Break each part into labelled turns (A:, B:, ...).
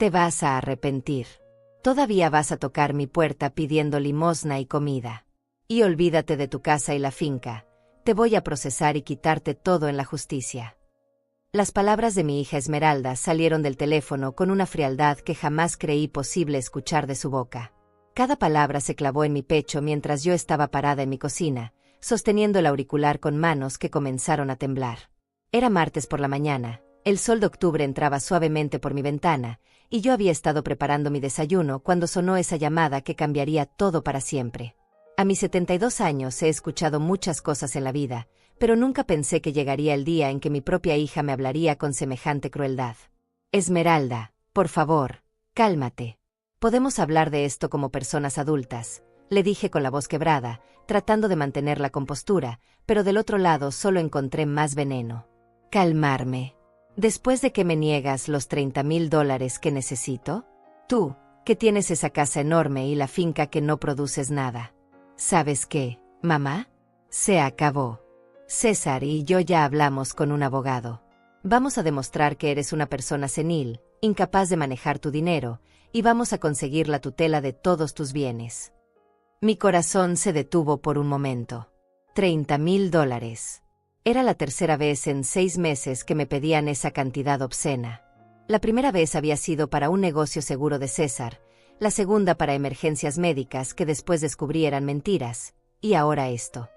A: Te vas a arrepentir. Todavía vas a tocar mi puerta pidiendo limosna y comida. Y olvídate de tu casa y la finca. Te voy a procesar y quitarte todo en la justicia. Las palabras de mi hija Esmeralda salieron del teléfono con una frialdad que jamás creí posible escuchar de su boca. Cada palabra se clavó en mi pecho mientras yo estaba parada en mi cocina, sosteniendo el auricular con manos que comenzaron a temblar. Era martes por la mañana, el sol de octubre entraba suavemente por mi ventana, y yo había estado preparando mi desayuno cuando sonó esa llamada que cambiaría todo para siempre. A mis 72 años he escuchado muchas cosas en la vida, pero nunca pensé que llegaría el día en que mi propia hija me hablaría con semejante crueldad. Esmeralda, por favor, cálmate. Podemos hablar de esto como personas adultas, le dije con la voz quebrada, tratando de mantener la compostura, pero del otro lado solo encontré más veneno. Calmarme. ¿Después de que me niegas los $30,000 que necesito? Tú, que tienes esa casa enorme y la finca que no produces nada. ¿Sabes qué, mamá? Se acabó. César y yo ya hablamos con un abogado. Vamos a demostrar que eres una persona senil, incapaz de manejar tu dinero, y vamos a conseguir la tutela de todos tus bienes. Mi corazón se detuvo por un momento. $30,000. Era la tercera vez en 6 meses que me pedían esa cantidad obscena. La primera vez había sido para un negocio seguro de César, la segunda para emergencias médicas que después descubrí eran mentiras, y ahora esto.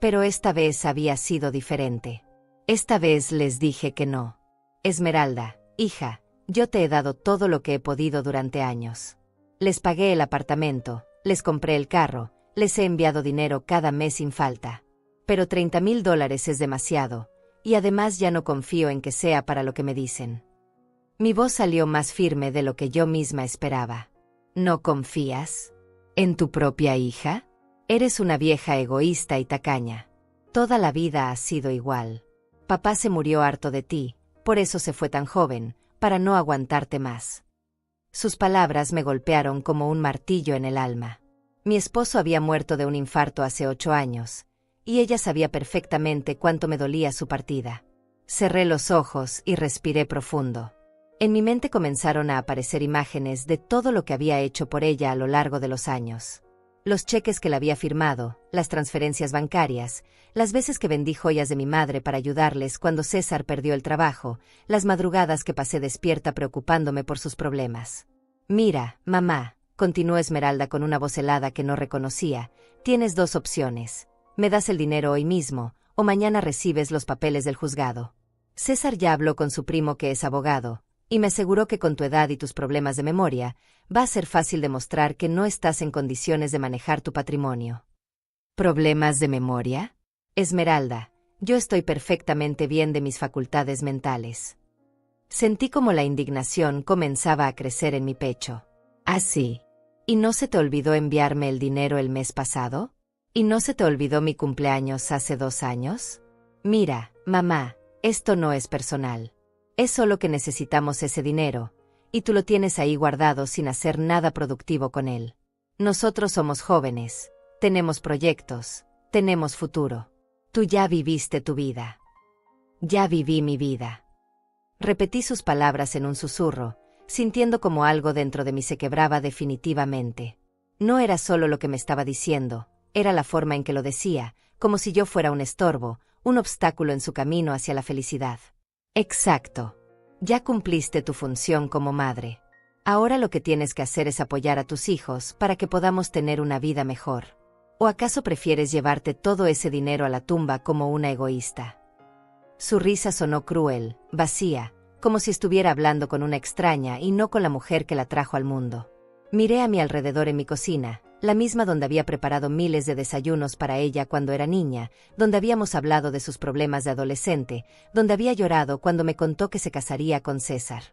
A: Pero esta vez había sido diferente. Esta vez les dije que no. Esmeralda, hija, yo te he dado todo lo que he podido durante años. Les pagué el apartamento, les compré el carro, les he enviado dinero cada mes sin falta. Pero $30,000 es demasiado, y además ya no confío en que sea para lo que me dicen. Mi voz salió más firme de lo que yo misma esperaba. ¿No confías? ¿En tu propia hija? Eres una vieja egoísta y tacaña. Toda la vida has sido igual. Papá se murió harto de ti, por eso se fue tan joven, para no aguantarte más. Sus palabras me golpearon como un martillo en el alma. Mi esposo había muerto de un infarto hace 8 años, y ella sabía perfectamente cuánto me dolía su partida. Cerré los ojos y respiré profundo. En mi mente comenzaron a aparecer imágenes de todo lo que había hecho por ella a lo largo de los años. Los cheques que le había firmado, las transferencias bancarias, las veces que vendí joyas de mi madre para ayudarles cuando César perdió el trabajo, las madrugadas que pasé despierta preocupándome por sus problemas. Mira, mamá, continuó Esmeralda con una voz helada que no reconocía, tienes 2 opciones. Me das el dinero hoy mismo, o mañana recibes los papeles del juzgado. César ya habló con su primo que es abogado, y me aseguró que con tu edad y tus problemas de memoria, va a ser fácil demostrar que no estás en condiciones de manejar tu patrimonio. ¿Problemas de memoria? Esmeralda, yo estoy perfectamente bien de mis facultades mentales. Sentí como la indignación comenzaba a crecer en mi pecho. ¿Ah, sí? ¿Y no se te olvidó enviarme el dinero el mes pasado? ¿Y no se te olvidó mi cumpleaños hace 2 años? Mira, mamá, esto no es personal. Es solo que necesitamos ese dinero, y tú lo tienes ahí guardado sin hacer nada productivo con él. Nosotros somos jóvenes, tenemos proyectos, tenemos futuro. Tú ya viviste tu vida. Ya viví mi vida. Repetí sus palabras en un susurro, sintiendo como algo dentro de mí se quebraba definitivamente. No era solo lo que me estaba diciendo, era la forma en que lo decía, como si yo fuera un estorbo, un obstáculo en su camino hacia la felicidad. Exacto. Ya cumpliste tu función como madre. Ahora lo que tienes que hacer es apoyar a tus hijos para que podamos tener una vida mejor. ¿O acaso prefieres llevarte todo ese dinero a la tumba como una egoísta? Su risa sonó cruel, vacía, como si estuviera hablando con una extraña y no con la mujer que la trajo al mundo. Miré a mi alrededor en mi cocina, la misma donde había preparado miles de desayunos para ella cuando era niña, donde habíamos hablado de sus problemas de adolescente, donde había llorado cuando me contó que se casaría con César.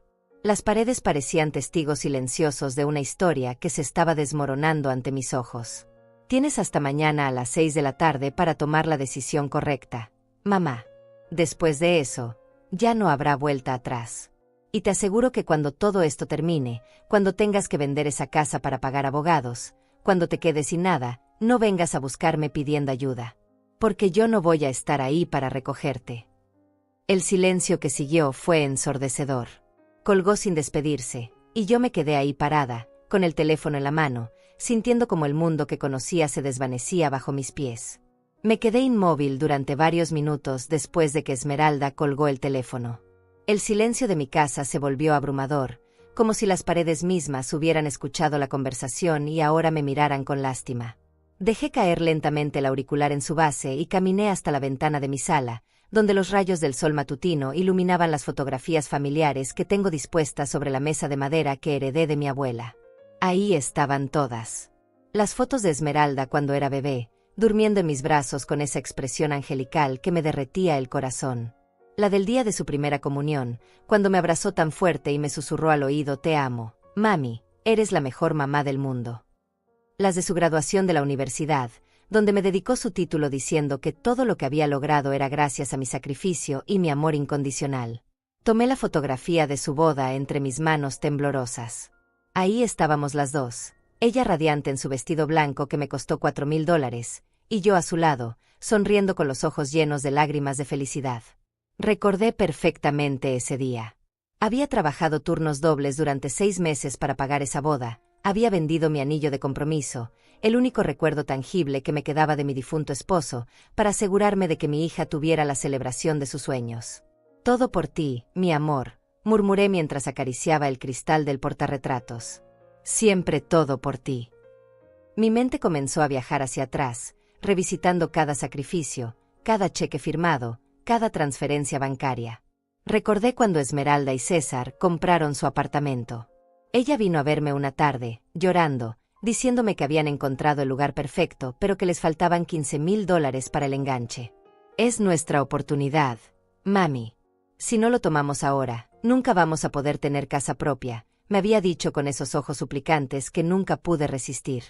A: Las paredes parecían testigos silenciosos de una historia que se estaba desmoronando ante mis ojos. Tienes hasta mañana a las 6 de la tarde para tomar la decisión correcta, mamá. Después de eso, ya no habrá vuelta atrás. Y te aseguro que cuando todo esto termine, cuando tengas que vender esa casa para pagar abogados, cuando te quedes sin nada, no vengas a buscarme pidiendo ayuda. Porque yo no voy a estar ahí para recogerte. El silencio que siguió fue ensordecedor. Colgó sin despedirse, Y yo me quedé ahí parada, con el teléfono en la mano, sintiendo como el mundo que conocía se desvanecía bajo mis pies. Me quedé inmóvil durante varios minutos después de que Esmeralda colgó el teléfono. El silencio de mi casa se volvió abrumador, como si las paredes mismas hubieran escuchado la conversación y ahora me miraran con lástima. Dejé caer lentamente el auricular en su base y caminé hasta la ventana de mi sala, donde los rayos del sol matutino iluminaban las fotografías familiares que tengo dispuestas sobre la mesa de madera que heredé de mi abuela. Ahí estaban todas. Las fotos de Esmeralda cuando era bebé, durmiendo en mis brazos con esa expresión angelical que me derretía el corazón. La del día de su primera comunión, cuando me abrazó tan fuerte y me susurró al oído: «Te amo, mami, eres la mejor mamá del mundo». Las de su graduación de la universidad, donde me dedicó su título diciendo que todo lo que había logrado era gracias a mi sacrificio y mi amor incondicional. Tomé la fotografía de su boda entre mis manos temblorosas. Ahí estábamos las dos, ella radiante en su vestido blanco que me costó $4,000, y yo a su lado, sonriendo con los ojos llenos de lágrimas de felicidad. Recordé perfectamente ese día. Había trabajado turnos dobles durante 6 meses para pagar esa boda, había vendido mi anillo de compromiso, el único recuerdo tangible que me quedaba de mi difunto esposo, para asegurarme de que mi hija tuviera la celebración de sus sueños. «Todo por ti, mi amor», murmuré mientras acariciaba el cristal del portarretratos. «Siempre todo por ti». Mi mente comenzó a viajar hacia atrás, revisitando cada sacrificio, cada cheque firmado, cada transferencia bancaria. Recordé cuando Esmeralda y César compraron su apartamento. Ella vino a verme una tarde, llorando, diciéndome que habían encontrado el lugar perfecto, pero que les faltaban $15,000 para el enganche. «Es nuestra oportunidad, mami. Si no lo tomamos ahora, nunca vamos a poder tener casa propia», me había dicho con esos ojos suplicantes que nunca pude resistir.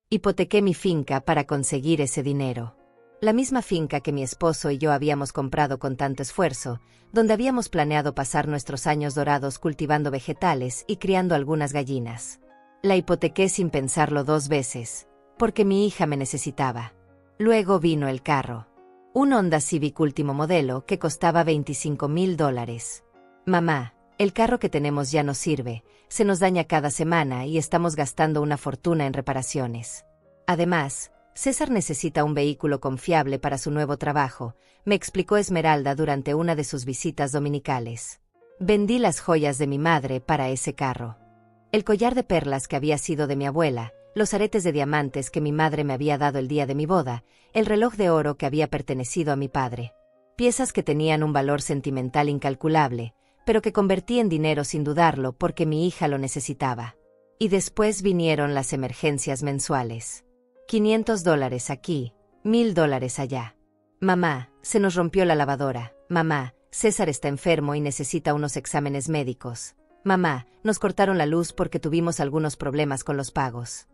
A: Hipotequé mi finca para conseguir ese dinero. La misma finca que mi esposo y yo habíamos comprado con tanto esfuerzo, donde habíamos planeado pasar nuestros años dorados cultivando vegetales y criando algunas gallinas. La hipotequé sin pensarlo 2 veces, porque mi hija me necesitaba. Luego vino el carro. Un Honda Civic último modelo que costaba $25,000. «Mamá, el carro que tenemos ya no sirve, se nos daña cada semana y estamos gastando una fortuna en reparaciones. Además, César necesita un vehículo confiable para su nuevo trabajo», me explicó Esmeralda durante una de sus visitas dominicales. Vendí las joyas de mi madre para ese carro. El collar de perlas que había sido de mi abuela, los aretes de diamantes que mi madre me había dado el día de mi boda, el reloj de oro que había pertenecido a mi padre. Piezas que tenían un valor sentimental incalculable, pero que convertí en dinero sin dudarlo porque mi hija lo necesitaba. Y después vinieron las emergencias mensuales. $500 aquí, $1,000 allá. «Mamá, se nos rompió la lavadora. Mamá, César está enfermo y necesita unos exámenes médicos. Mamá, nos cortaron la luz porque tuvimos algunos problemas con los pagos».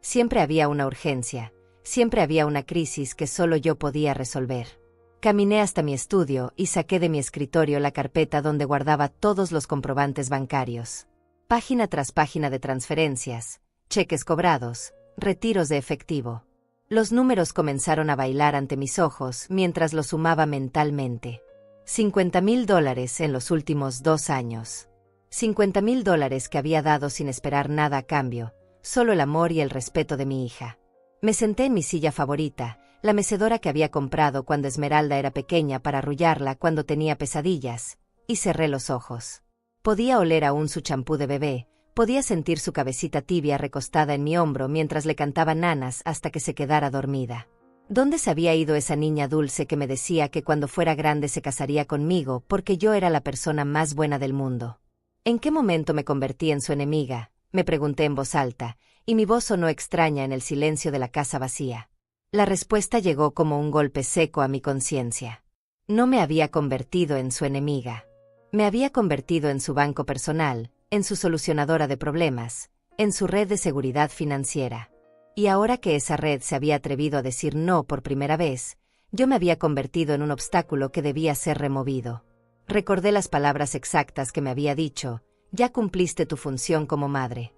A: Siempre había una urgencia, siempre había una crisis que solo yo podía resolver. Caminé hasta mi estudio y saqué de mi escritorio la carpeta donde guardaba todos los comprobantes bancarios. Página tras página de transferencias, cheques cobrados, retiros de efectivo. Los números comenzaron a bailar ante mis ojos mientras los sumaba mentalmente. $50,000 en los últimos 2 años. $50,000 que había dado sin esperar nada a cambio, solo el amor y el respeto de mi hija. Me senté en mi silla favorita, la mecedora que había comprado cuando Esmeralda era pequeña para arrullarla cuando tenía pesadillas, y cerré los ojos. Podía oler aún su champú de bebé, podía sentir su cabecita tibia recostada en mi hombro mientras le cantaba nanas hasta que se quedara dormida. ¿Dónde se había ido esa niña dulce que me decía que cuando fuera grande se casaría conmigo porque yo era la persona más buena del mundo? ¿En qué momento me convertí en su enemiga?, me pregunté en voz alta, y mi voz sonó extraña en el silencio de la casa vacía. La respuesta llegó como un golpe seco a mi conciencia. No me había convertido en su enemiga. Me había convertido en su banco personal, en su solucionadora de problemas, en su red de seguridad financiera. Y ahora que esa red se había atrevido a decir no por primera vez, yo me había convertido en un obstáculo que debía ser removido. Recordé las palabras exactas que me había dicho: «Ya cumpliste tu función como madre».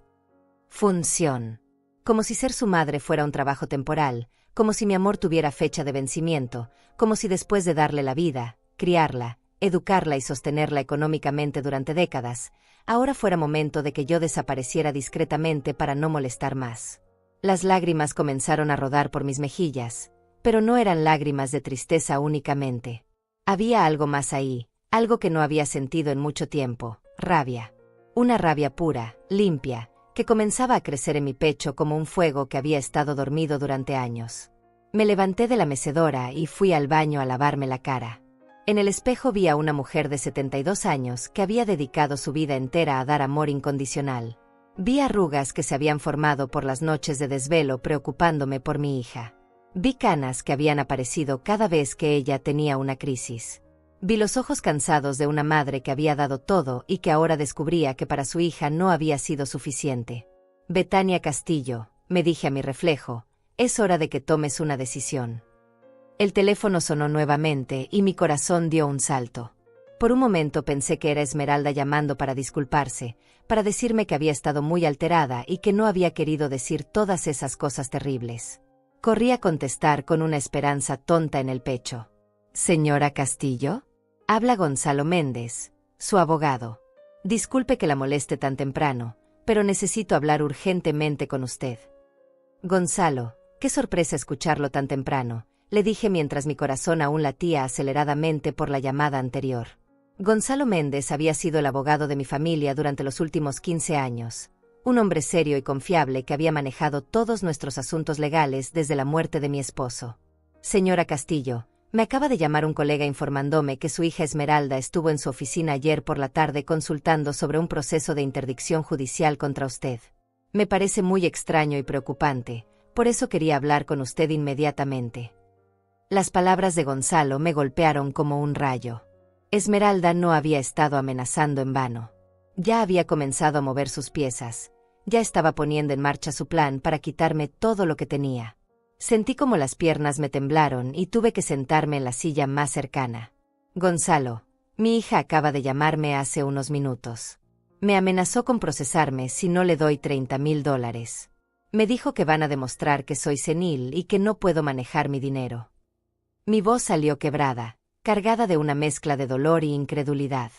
A: Función. Como si ser su madre fuera un trabajo temporal, como si mi amor tuviera fecha de vencimiento, como si después de darle la vida, criarla, educarla y sostenerla económicamente durante décadas, ahora fuera momento de que yo desapareciera discretamente para no molestar más. Las lágrimas comenzaron a rodar por mis mejillas, pero no eran lágrimas de tristeza únicamente. Había algo más ahí, algo que no había sentido en mucho tiempo, rabia. Una rabia pura, limpia, que comenzaba a crecer en mi pecho como un fuego que había estado dormido durante años. Me levanté de la mecedora y fui al baño a lavarme la cara. En el espejo vi a una mujer de 72 años que había dedicado su vida entera a dar amor incondicional. Vi arrugas que se habían formado por las noches de desvelo preocupándome por mi hija. Vi canas que habían aparecido cada vez que ella tenía una crisis. Vi los ojos cansados de una madre que había dado todo y que ahora descubría que para su hija no había sido suficiente. Betania Castillo, me dije a mi reflejo, es hora de que tomes una decisión. El teléfono sonó nuevamente y mi corazón dio un salto. Por un momento pensé que era Esmeralda llamando para disculparse, para decirme que había estado muy alterada y que no había querido decir todas esas cosas terribles. Corrí a contestar con una esperanza tonta en el pecho. ¿Señora Castillo? Habla Gonzalo Méndez, su abogado. Disculpe que la moleste tan temprano, pero necesito hablar urgentemente con usted. Gonzalo, qué sorpresa escucharlo tan temprano, le dije mientras mi corazón aún latía aceleradamente por la llamada anterior. Gonzalo Méndez había sido el abogado de mi familia durante los últimos 15 años, un hombre serio y confiable que había manejado todos nuestros asuntos legales desde la muerte de mi esposo. Señora Castillo, me acaba de llamar un colega informándome que su hija Esmeralda estuvo en su oficina ayer por la tarde consultando sobre un proceso de interdicción judicial contra usted. Me parece muy extraño y preocupante, por eso quería hablar con usted inmediatamente. Las palabras de Gonzalo me golpearon como un rayo. Esmeralda no había estado amenazando en vano. Ya había comenzado a mover sus piezas, ya estaba poniendo en marcha su plan para quitarme todo lo que tenía. Sentí como las piernas me temblaron y tuve que sentarme en la silla más cercana. Gonzalo, mi hija acaba de llamarme hace unos minutos. Me amenazó con procesarme si no le doy $30,000. Me dijo que van a demostrar que soy senil y que no puedo manejar mi dinero. Mi voz salió quebrada, cargada de una mezcla de dolor y incredulidad.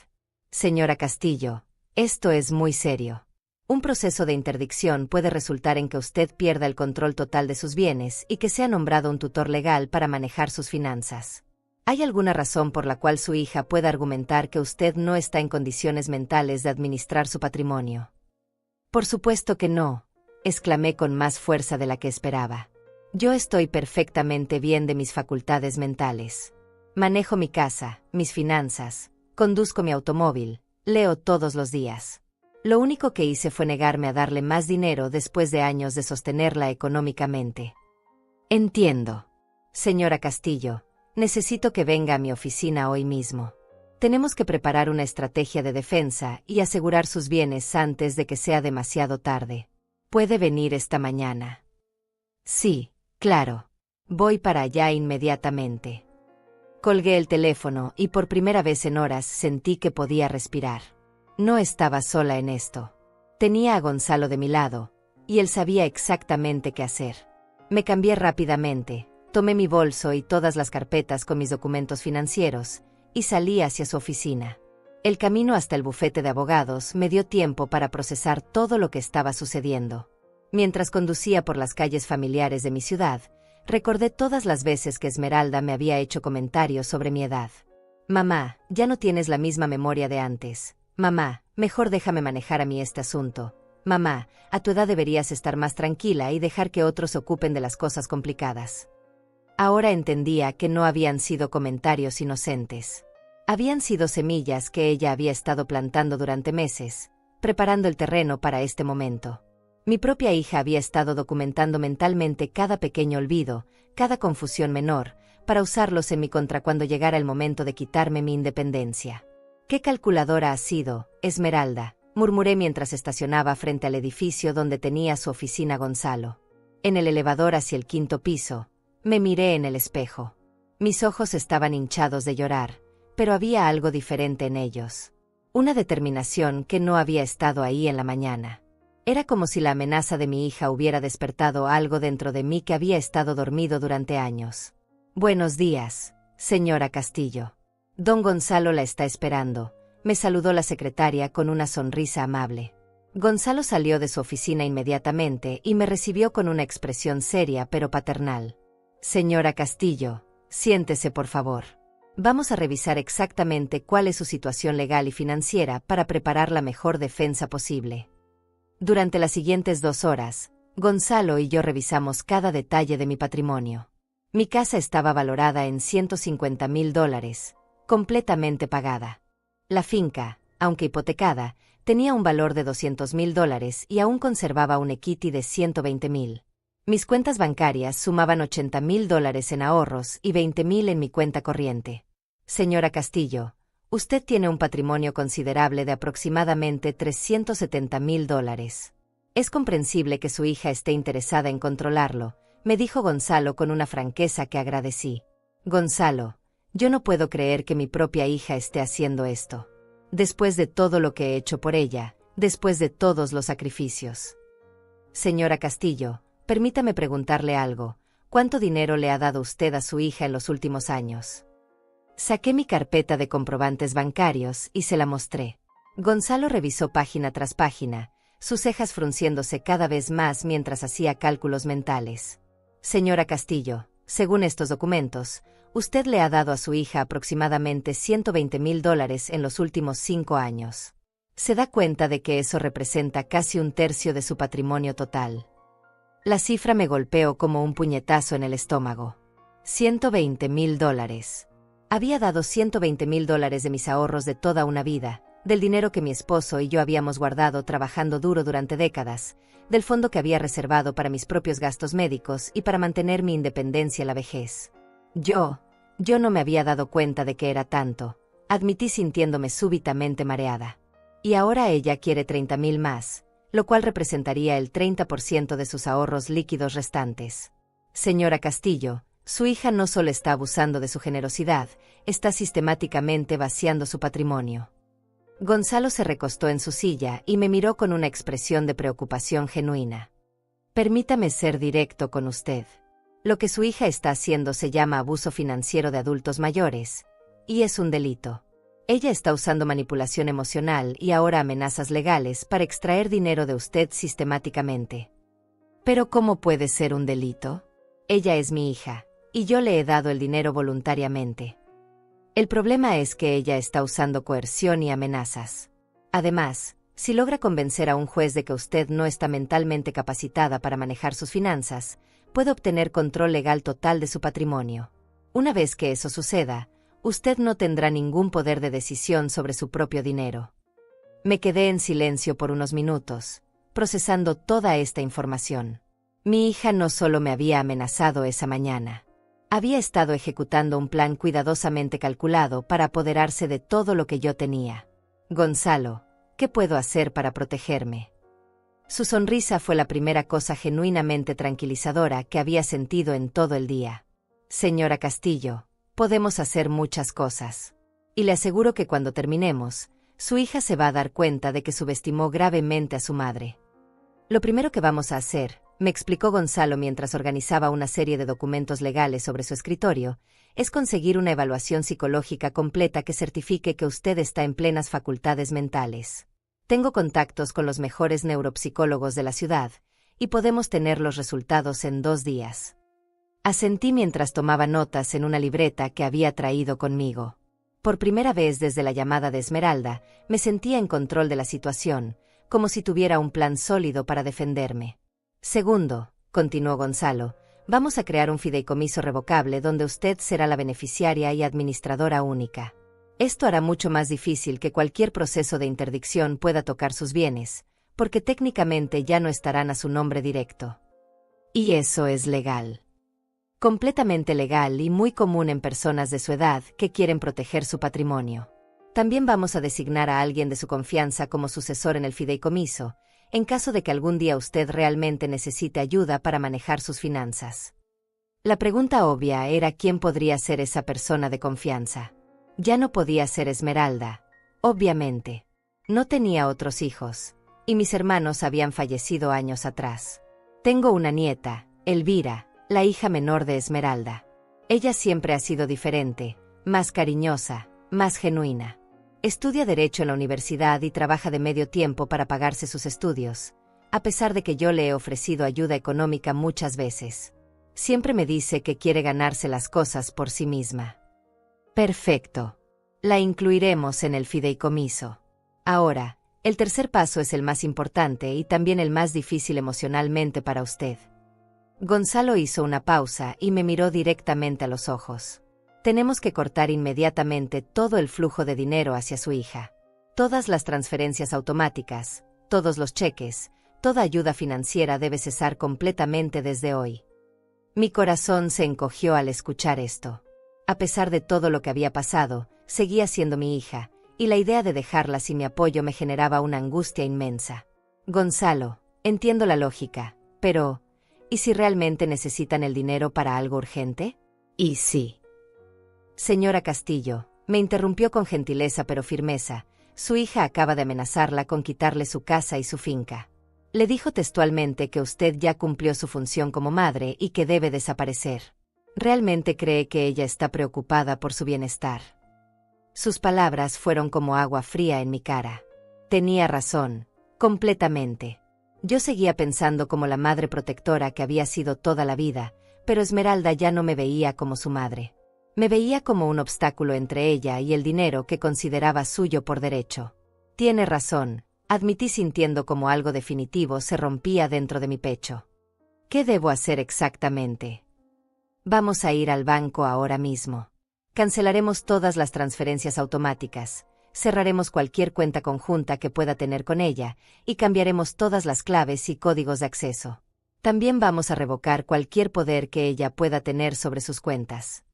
A: Señora Castillo, esto es muy serio. Un proceso de interdicción puede resultar en que usted pierda el control total de sus bienes y que sea nombrado un tutor legal para manejar sus finanzas. ¿Hay alguna razón por la cual su hija pueda argumentar que usted no está en condiciones mentales de administrar su patrimonio? Por supuesto que no, exclamé con más fuerza de la que esperaba. Yo estoy perfectamente bien de mis facultades mentales. Manejo mi casa, mis finanzas, conduzco mi automóvil, leo todos los días. Lo único que hice fue negarme a darle más dinero después de años de sostenerla económicamente. Entiendo. Señora Castillo, necesito que venga a mi oficina hoy mismo. Tenemos que preparar una estrategia de defensa y asegurar sus bienes antes de que sea demasiado tarde. ¿Puede venir esta mañana? Sí, claro. Voy para allá inmediatamente. Colgué el teléfono y por primera vez en horas sentí que podía respirar. No estaba sola en esto. Tenía a Gonzalo de mi lado, y él sabía exactamente qué hacer. Me cambié rápidamente, tomé mi bolso y todas las carpetas con mis documentos financieros, y salí hacia su oficina. El camino hasta el bufete de abogados me dio tiempo para procesar todo lo que estaba sucediendo. Mientras conducía por las calles familiares de mi ciudad, recordé todas las veces que Esmeralda me había hecho comentarios sobre mi edad. Mamá, ya no tienes la misma memoria de antes. Mamá, mejor déjame manejar a mí este asunto. Mamá, a tu edad deberías estar más tranquila y dejar que otros se ocupen de las cosas complicadas. Ahora entendía que no habían sido comentarios inocentes. Habían sido semillas que ella había estado plantando durante meses, preparando el terreno para este momento. Mi propia hija había estado documentando mentalmente cada pequeño olvido, cada confusión menor, para usarlos en mi contra cuando llegara el momento de quitarme mi independencia. «¿Qué calculadora has sido, Esmeralda?», murmuré mientras estacionaba frente al edificio donde tenía su oficina Gonzalo. En el elevador hacia el 5º piso, me miré en el espejo. Mis ojos estaban hinchados de llorar, pero había algo diferente en ellos. Una determinación que no había estado ahí en la mañana. Era como si la amenaza de mi hija hubiera despertado algo dentro de mí que había estado dormido durante años. «Buenos días, señora Castillo». Don Gonzalo la está esperando, me saludó la secretaria con una sonrisa amable. Gonzalo salió de su oficina inmediatamente y me recibió con una expresión seria pero paternal. Señora Castillo, siéntese por favor. Vamos a revisar exactamente cuál es su situación legal y financiera para preparar la mejor defensa posible. Durante las siguientes 2 horas, Gonzalo y yo revisamos cada detalle de mi patrimonio. Mi casa estaba valorada en $150,000, completamente pagada. La finca, aunque hipotecada, tenía un valor de $200,000 y aún conservaba un equity de $120,000. Mis cuentas bancarias sumaban $80,000 en ahorros y $20,000 en mi cuenta corriente. Señora Castillo, usted tiene un patrimonio considerable de aproximadamente $370,000. Es comprensible que su hija esté interesada en controlarlo, me dijo Gonzalo con una franqueza que agradecí. Gonzalo, yo no puedo creer que mi propia hija esté haciendo esto. Después de todo lo que he hecho por ella, después de todos los sacrificios. Señora Castillo, permítame preguntarle algo. ¿Cuánto dinero le ha dado usted a su hija en los últimos años? Saqué mi carpeta de comprobantes bancarios y se la mostré. Gonzalo revisó página tras página, sus cejas frunciéndose cada vez más mientras hacía cálculos mentales. Señora Castillo, según estos documentos, usted le ha dado a su hija aproximadamente $120,000 en los últimos 5 años. ¿Se da cuenta de que eso representa casi 1/3 de su patrimonio total? La cifra me golpeó como un puñetazo en el estómago. $120,000. Había dado $120,000 de mis ahorros de toda una vida, del dinero que mi esposo y yo habíamos guardado trabajando duro durante décadas, del fondo que había reservado para mis propios gastos médicos y para mantener mi independencia en la vejez. Yo no me había dado cuenta de que era tanto, admití sintiéndome súbitamente mareada. Y ahora ella quiere $30,000 más, lo cual representaría el 30% de sus ahorros líquidos restantes. Señora Castillo, su hija no solo está abusando de su generosidad, está sistemáticamente vaciando su patrimonio. Gonzalo se recostó en su silla y me miró con una expresión de preocupación genuina. Permítame ser directo con usted. Lo que su hija está haciendo se llama abuso financiero de adultos mayores, y es un delito. Ella está usando manipulación emocional y ahora amenazas legales para extraer dinero de usted sistemáticamente. ¿Pero cómo puede ser un delito? Ella es mi hija, y yo le he dado el dinero voluntariamente. El problema es que ella está usando coerción y amenazas. Además, si logra convencer a un juez de que usted no está mentalmente capacitada para manejar sus finanzas, puede obtener control legal total de su patrimonio. Una vez que eso suceda, usted no tendrá ningún poder de decisión sobre su propio dinero. Me quedé en silencio por unos minutos, procesando toda esta información. Mi hija no solo me había amenazado esa mañana. Había estado ejecutando un plan cuidadosamente calculado para apoderarse de todo lo que yo tenía. Gonzalo, ¿qué puedo hacer para protegerme? Su sonrisa fue la primera cosa genuinamente tranquilizadora que había sentido en todo el día. Señora Castillo, podemos hacer muchas cosas. Y le aseguro que cuando terminemos, su hija se va a dar cuenta de que subestimó gravemente a su madre. Lo primero que vamos a hacer, me explicó Gonzalo mientras organizaba una serie de documentos legales sobre su escritorio, es conseguir una evaluación psicológica completa que certifique que usted está en plenas facultades mentales. Tengo contactos con los mejores neuropsicólogos de la ciudad, y podemos tener los resultados en 2 días. Asentí mientras tomaba notas en una libreta que había traído conmigo. Por primera vez desde la llamada de Esmeralda, me sentía en control de la situación, como si tuviera un plan sólido para defenderme. Segundo, continuó Gonzalo, vamos a crear un fideicomiso revocable donde usted será la beneficiaria y administradora única. Esto hará mucho más difícil que cualquier proceso de interdicción pueda tocar sus bienes, porque técnicamente ya no estarán a su nombre directo. Y eso es legal. Completamente legal y muy común en personas de su edad que quieren proteger su patrimonio. También vamos a designar a alguien de su confianza como sucesor en el fideicomiso, en caso de que algún día usted realmente necesite ayuda para manejar sus finanzas. La pregunta obvia era quién podría ser esa persona de confianza. Ya no podía ser Esmeralda, obviamente. No tenía otros hijos, y mis hermanos habían fallecido años atrás. Tengo una nieta, Elvira, la hija menor de Esmeralda. Ella siempre ha sido diferente, más cariñosa, más genuina. Estudia Derecho en la universidad y trabaja de medio tiempo para pagarse sus estudios, a pesar de que yo le he ofrecido ayuda económica muchas veces. Siempre me dice que quiere ganarse las cosas por sí misma. Perfecto. La incluiremos en el fideicomiso. Ahora, el tercer paso es el más importante y también el más difícil emocionalmente para usted. Gonzalo hizo una pausa y me miró directamente a los ojos. Tenemos que cortar inmediatamente todo el flujo de dinero hacia su hija. Todas las transferencias automáticas, todos los cheques, toda ayuda financiera debe cesar completamente desde hoy. Mi corazón se encogió al escuchar esto. A pesar de todo lo que había pasado, seguía siendo mi hija, y la idea de dejarla sin mi apoyo me generaba una angustia inmensa. Gonzalo, entiendo la lógica, pero ¿y si realmente necesitan el dinero para algo urgente? ¿Y sí? Señora Castillo, me interrumpió con gentileza pero firmeza, su hija acaba de amenazarla con quitarle su casa y su finca. Le dijo textualmente que usted ya cumplió su función como madre y que debe desaparecer. ¿Realmente cree que ella está preocupada por su bienestar? Sus palabras fueron como agua fría en mi cara. Tenía razón, completamente. Yo seguía pensando como la madre protectora que había sido toda la vida, pero Esmeralda ya no me veía como su madre. Me veía como un obstáculo entre ella y el dinero que consideraba suyo por derecho. Tiene razón, admití sintiendo como algo definitivo se rompía dentro de mi pecho. ¿Qué debo hacer exactamente? Vamos a ir al banco ahora mismo. Cancelaremos todas las transferencias automáticas, cerraremos cualquier cuenta conjunta que pueda tener con ella y cambiaremos todas las claves y códigos de acceso. También vamos a revocar cualquier poder que ella pueda tener sobre sus cuentas.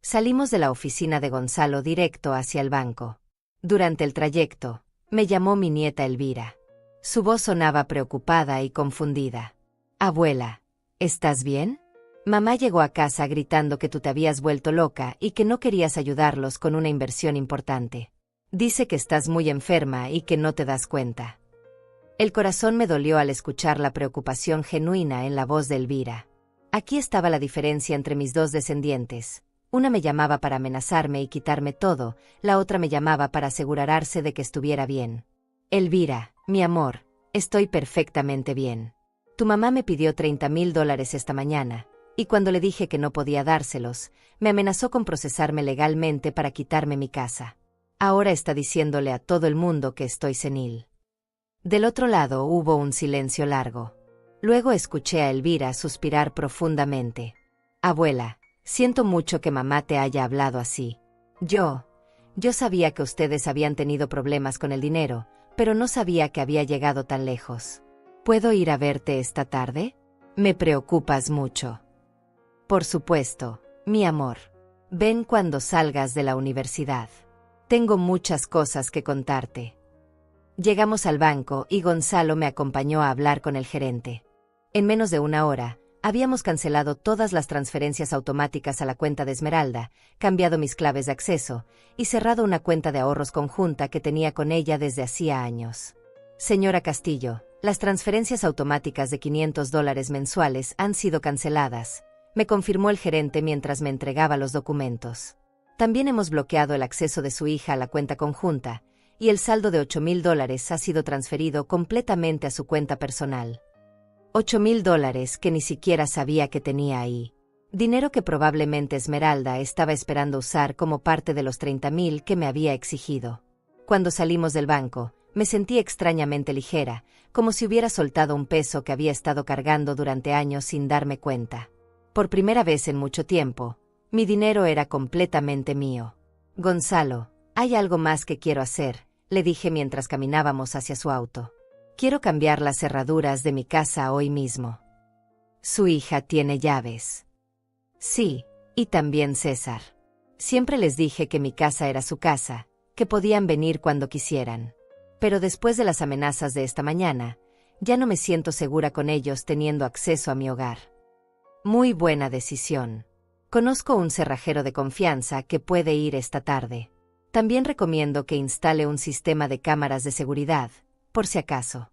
A: Salimos de la oficina de Gonzalo directo hacia el banco. Durante el trayecto, me llamó mi nieta Elvira. Su voz sonaba preocupada y confundida. Abuela, ¿estás bien? Mamá llegó a casa gritando que tú te habías vuelto loca y que no querías ayudarlos con una inversión importante. Dice que estás muy enferma y que no te das cuenta. El corazón me dolió al escuchar la preocupación genuina en la voz de Elvira. Aquí estaba la diferencia entre mis dos descendientes. Una me llamaba para amenazarme y quitarme todo, la otra me llamaba para asegurarse de que estuviera bien. Elvira, mi amor, estoy perfectamente bien. Tu mamá me pidió $30,000 esta mañana, y cuando le dije que no podía dárselos, me amenazó con procesarme legalmente para quitarme mi casa. Ahora está diciéndole a todo el mundo que estoy senil. Del otro lado hubo un silencio largo. Luego escuché a Elvira suspirar profundamente. Abuela, siento mucho que mamá te haya hablado así. Yo sabía que ustedes habían tenido problemas con el dinero, pero no sabía que había llegado tan lejos. ¿Puedo ir a verte esta tarde? Me preocupas mucho. Por supuesto, mi amor. Ven cuando salgas de la universidad. Tengo muchas cosas que contarte. Llegamos al banco y Gonzalo me acompañó a hablar con el gerente. En menos de una hora, habíamos cancelado todas las transferencias automáticas a la cuenta de Esmeralda, cambiado mis claves de acceso y cerrado una cuenta de ahorros conjunta que tenía con ella desde hacía años. Señora Castillo, las transferencias automáticas de $500 mensuales han sido canceladas, me confirmó el gerente mientras me entregaba los documentos. También hemos bloqueado el acceso de su hija a la cuenta conjunta, y el saldo de $8,000 ha sido transferido completamente a su cuenta personal. $8,000 que ni siquiera sabía que tenía ahí. Dinero que probablemente Esmeralda estaba esperando usar como parte de los $30,000 que me había exigido. Cuando salimos del banco, me sentí extrañamente ligera, como si hubiera soltado un peso que había estado cargando durante años sin darme cuenta. Por primera vez en mucho tiempo, mi dinero era completamente mío. Gonzalo, hay algo más que quiero hacer, le dije mientras caminábamos hacia su auto. Quiero cambiar las cerraduras de mi casa hoy mismo. Su hija tiene llaves. Sí, y también César. Siempre les dije que mi casa era su casa, que podían venir cuando quisieran. Pero después de las amenazas de esta mañana, ya no me siento segura con ellos teniendo acceso a mi hogar. Muy buena decisión. Conozco un cerrajero de confianza que puede ir esta tarde. También recomiendo que instale un sistema de cámaras de seguridad, por si acaso.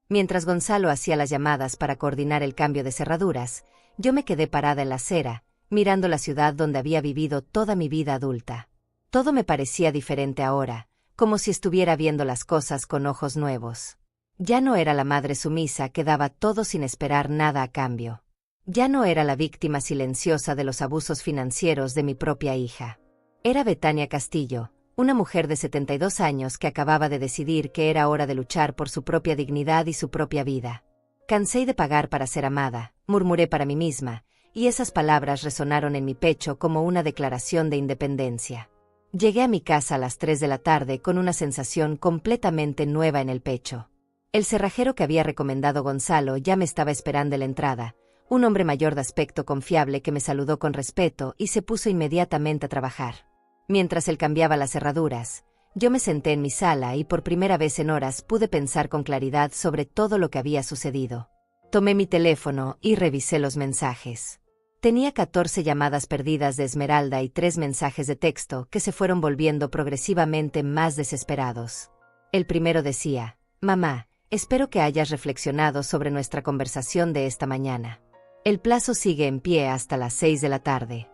A: Mientras Gonzalo hacía las llamadas para coordinar el cambio de cerraduras, yo me quedé parada en la acera, mirando la ciudad donde había vivido toda mi vida adulta. Todo me parecía diferente ahora, como si estuviera viendo las cosas con ojos nuevos. Ya no era la madre sumisa que daba todo sin esperar nada a cambio. Ya no era la víctima silenciosa de los abusos financieros de mi propia hija. Era Betania Castillo, una mujer de 72 años que acababa de decidir que era hora de luchar por su propia dignidad y su propia vida. Cansé de pagar para ser amada, murmuré para mí misma, y esas palabras resonaron en mi pecho como una declaración de independencia. Llegué a mi casa a las 3 de la tarde con una sensación completamente nueva en el pecho. El cerrajero que había recomendado Gonzalo ya me estaba esperando en la entrada, un hombre mayor de aspecto confiable que me saludó con respeto y se puso inmediatamente a trabajar. Mientras él cambiaba las cerraduras, yo me senté en mi sala y por primera vez en horas pude pensar con claridad sobre todo lo que había sucedido. Tomé mi teléfono y revisé los mensajes. Tenía 14 llamadas perdidas de Esmeralda y 3 mensajes de texto que se fueron volviendo progresivamente más desesperados. El primero decía: «Mamá, espero que hayas reflexionado sobre nuestra conversación de esta mañana. El plazo sigue en pie hasta las 6 de la tarde».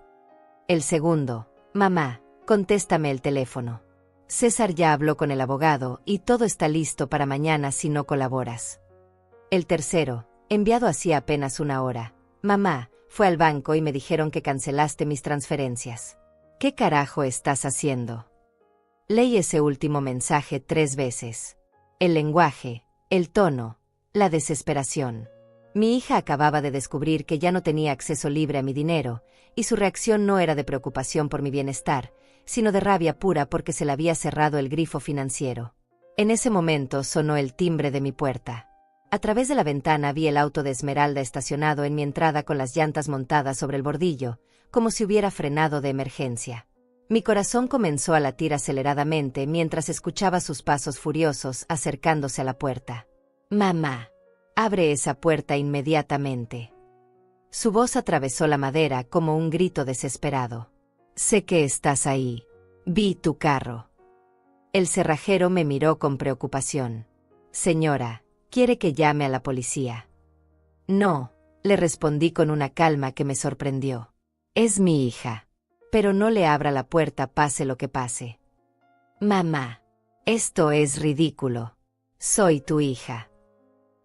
A: El segundo: «Mamá, contéstame el teléfono. César ya habló con el abogado y todo está listo para mañana si no colaboras». El tercero, enviado hacía apenas una hora: «Mamá, fue al banco y me dijeron que cancelaste mis transferencias. ¿Qué carajo estás haciendo?». Leí ese último mensaje 3 veces. El lenguaje, el tono, la desesperación. Mi hija acababa de descubrir que ya no tenía acceso libre a mi dinero, y su reacción no era de preocupación por mi bienestar, sino de rabia pura porque se le había cerrado el grifo financiero. En ese momento sonó el timbre de mi puerta. A través de la ventana vi el auto de Esmeralda estacionado en mi entrada con las llantas montadas sobre el bordillo, como si hubiera frenado de emergencia. Mi corazón comenzó a latir aceleradamente mientras escuchaba sus pasos furiosos acercándose a la puerta. «Mamá, abre esa puerta inmediatamente». Su voz atravesó la madera como un grito desesperado. «Sé que estás ahí. Vi tu carro». El cerrajero me miró con preocupación. «Señora, ¿quiere que llame a la policía?». «No», le respondí con una calma que me sorprendió. «Es mi hija. Pero no le abra la puerta pase lo que pase». «Mamá, esto es ridículo. Soy tu hija».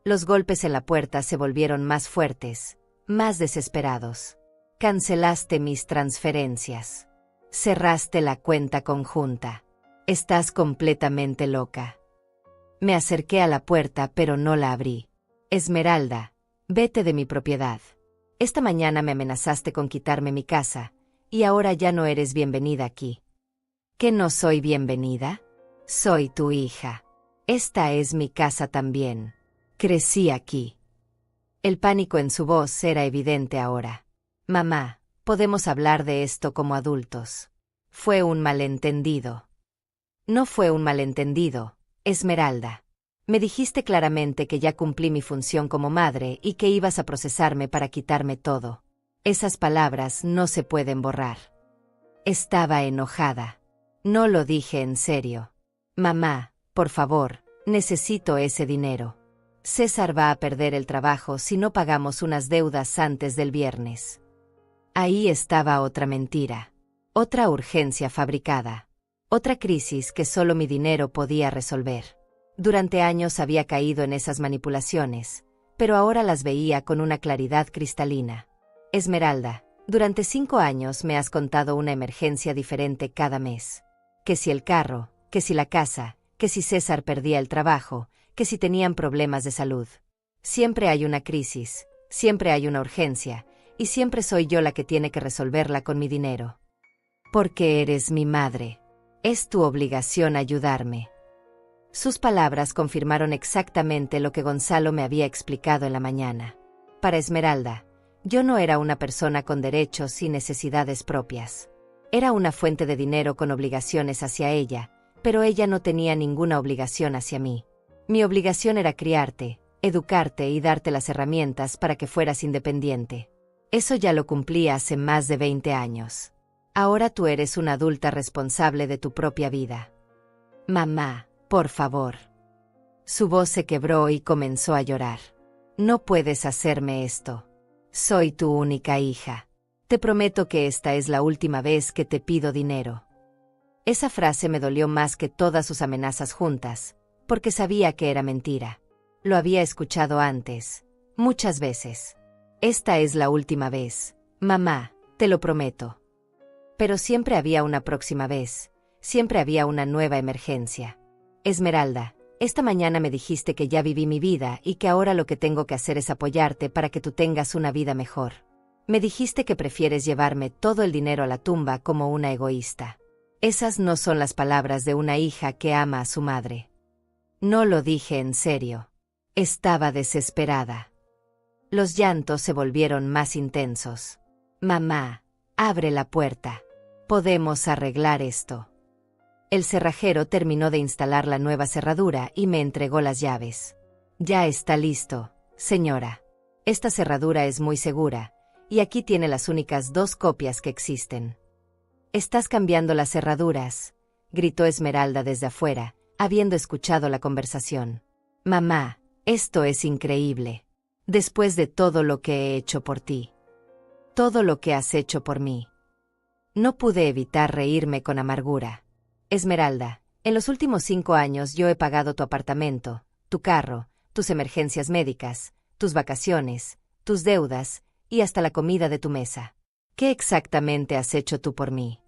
A: Los golpes en la puerta se volvieron más fuertes, más desesperados. «Cancelaste mis transferencias. Cerraste la cuenta conjunta. Estás completamente loca». Me acerqué a la puerta pero no la abrí. «Esmeralda, vete de mi propiedad. Esta mañana me amenazaste con quitarme mi casa, y ahora ya no eres bienvenida aquí». ¿Que no soy bienvenida? Soy tu hija. Esta es mi casa también. Crecí aquí. El pánico en su voz era evidente ahora. «Mamá, podemos hablar de esto como adultos. Fue un malentendido». «No fue un malentendido, Esmeralda. Me dijiste claramente que ya cumplí mi función como madre y que ibas a procesarme para quitarme todo. Esas palabras no se pueden borrar». Estaba enojada. No lo dije en serio. «Mamá, por favor, necesito ese dinero. César va a perder el trabajo si no pagamos unas deudas antes del viernes». Ahí estaba otra mentira. Otra urgencia fabricada. Otra crisis que solo mi dinero podía resolver. Durante años había caído en esas manipulaciones, pero ahora las veía con una claridad cristalina. «Esmeralda, durante 5 años me has contado una emergencia diferente cada mes. Que si el carro, que si la casa, que si César perdía el trabajo, que si tenían problemas de salud. Siempre hay una crisis, siempre hay una urgencia, y siempre soy yo la que tiene que resolverla con mi dinero. Porque eres mi madre. Es tu obligación ayudarme». Sus palabras confirmaron exactamente lo que Gonzalo me había explicado en la mañana. Para Esmeralda, yo no era una persona con derechos y necesidades propias. Era una fuente de dinero con obligaciones hacia ella, pero ella no tenía ninguna obligación hacia mí. Mi obligación era criarte, educarte y darte las herramientas para que fueras independiente. Eso ya lo cumplí hace más de 20 años. Ahora tú eres una adulta responsable de tu propia vida. «Mamá, por favor». Su voz se quebró y comenzó a llorar. «No puedes hacerme esto. Soy tu única hija. Te prometo que esta es la última vez que te pido dinero». Esa frase me dolió más que todas sus amenazas juntas, porque sabía que era mentira. Lo había escuchado antes, muchas veces. Esta es la última vez, mamá, te lo prometo. Pero siempre había una próxima vez, siempre había una nueva emergencia. Esmeralda, esta mañana me dijiste que ya viví mi vida y que ahora lo que tengo que hacer es apoyarte para que tú tengas una vida mejor. Me dijiste que prefieres llevarme todo el dinero a la tumba como una egoísta. Esas no son las palabras de una hija que ama a su madre. No lo dije en serio. Estaba desesperada. Los llantos se volvieron más intensos. Mamá, abre la puerta. Podemos arreglar esto. El cerrajero terminó de instalar la nueva cerradura y me entregó las llaves. Ya está listo, señora. Esta cerradura es muy segura, y aquí tiene las únicas 2 copias que existen. «Estás cambiando las cerraduras», gritó Esmeralda desde afuera, habiendo escuchado la conversación. «Mamá, esto es increíble. Después de todo lo que he hecho por ti. Todo lo que has hecho por mí». No pude evitar reírme con amargura. «Esmeralda, en los últimos 5 años yo he pagado tu apartamento, tu carro, tus emergencias médicas, tus vacaciones, tus deudas y hasta la comida de tu mesa. ¿Qué exactamente has hecho tú por mí?».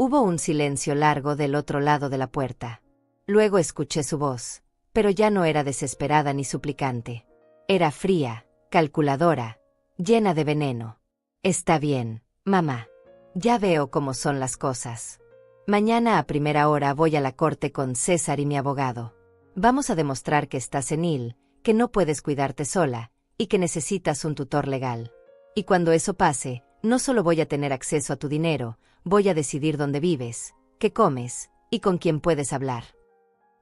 A: Hubo un silencio largo del otro lado de la puerta. Luego escuché su voz, pero ya no era desesperada ni suplicante. Era fría, calculadora, llena de veneno. «Está bien, mamá. Ya veo cómo son las cosas. Mañana a primera hora voy a la corte con César y mi abogado. Vamos a demostrar que estás senil, que no puedes cuidarte sola, y que necesitas un tutor legal. Y cuando eso pase, no solo voy a tener acceso a tu dinero, voy a decidir dónde vives, qué comes, y con quién puedes hablar».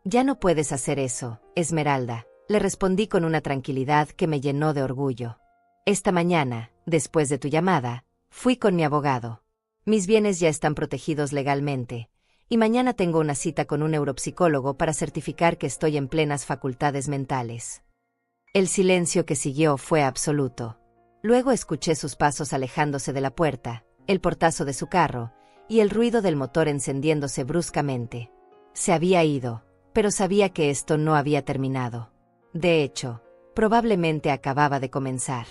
A: «Ya no puedes hacer eso, Esmeralda», le respondí con una tranquilidad que me llenó de orgullo. «Esta mañana, después de tu llamada, fui con mi abogado. Mis bienes ya están protegidos legalmente, y mañana tengo una cita con un neuropsicólogo para certificar que estoy en plenas facultades mentales». El silencio que siguió fue absoluto. Luego escuché sus pasos alejándose de la puerta, el portazo de su carro, y el ruido del motor encendiéndose bruscamente. Se había ido, pero sabía que esto no había terminado. De hecho, probablemente acababa de comenzar.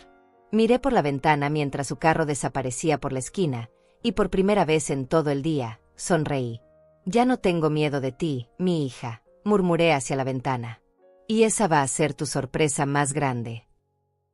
A: Miré por la ventana mientras su carro desaparecía por la esquina, y por primera vez en todo el día, sonreí. «Ya no tengo miedo de ti, mi hija», murmuré hacia la ventana. «Y esa va a ser tu sorpresa más grande».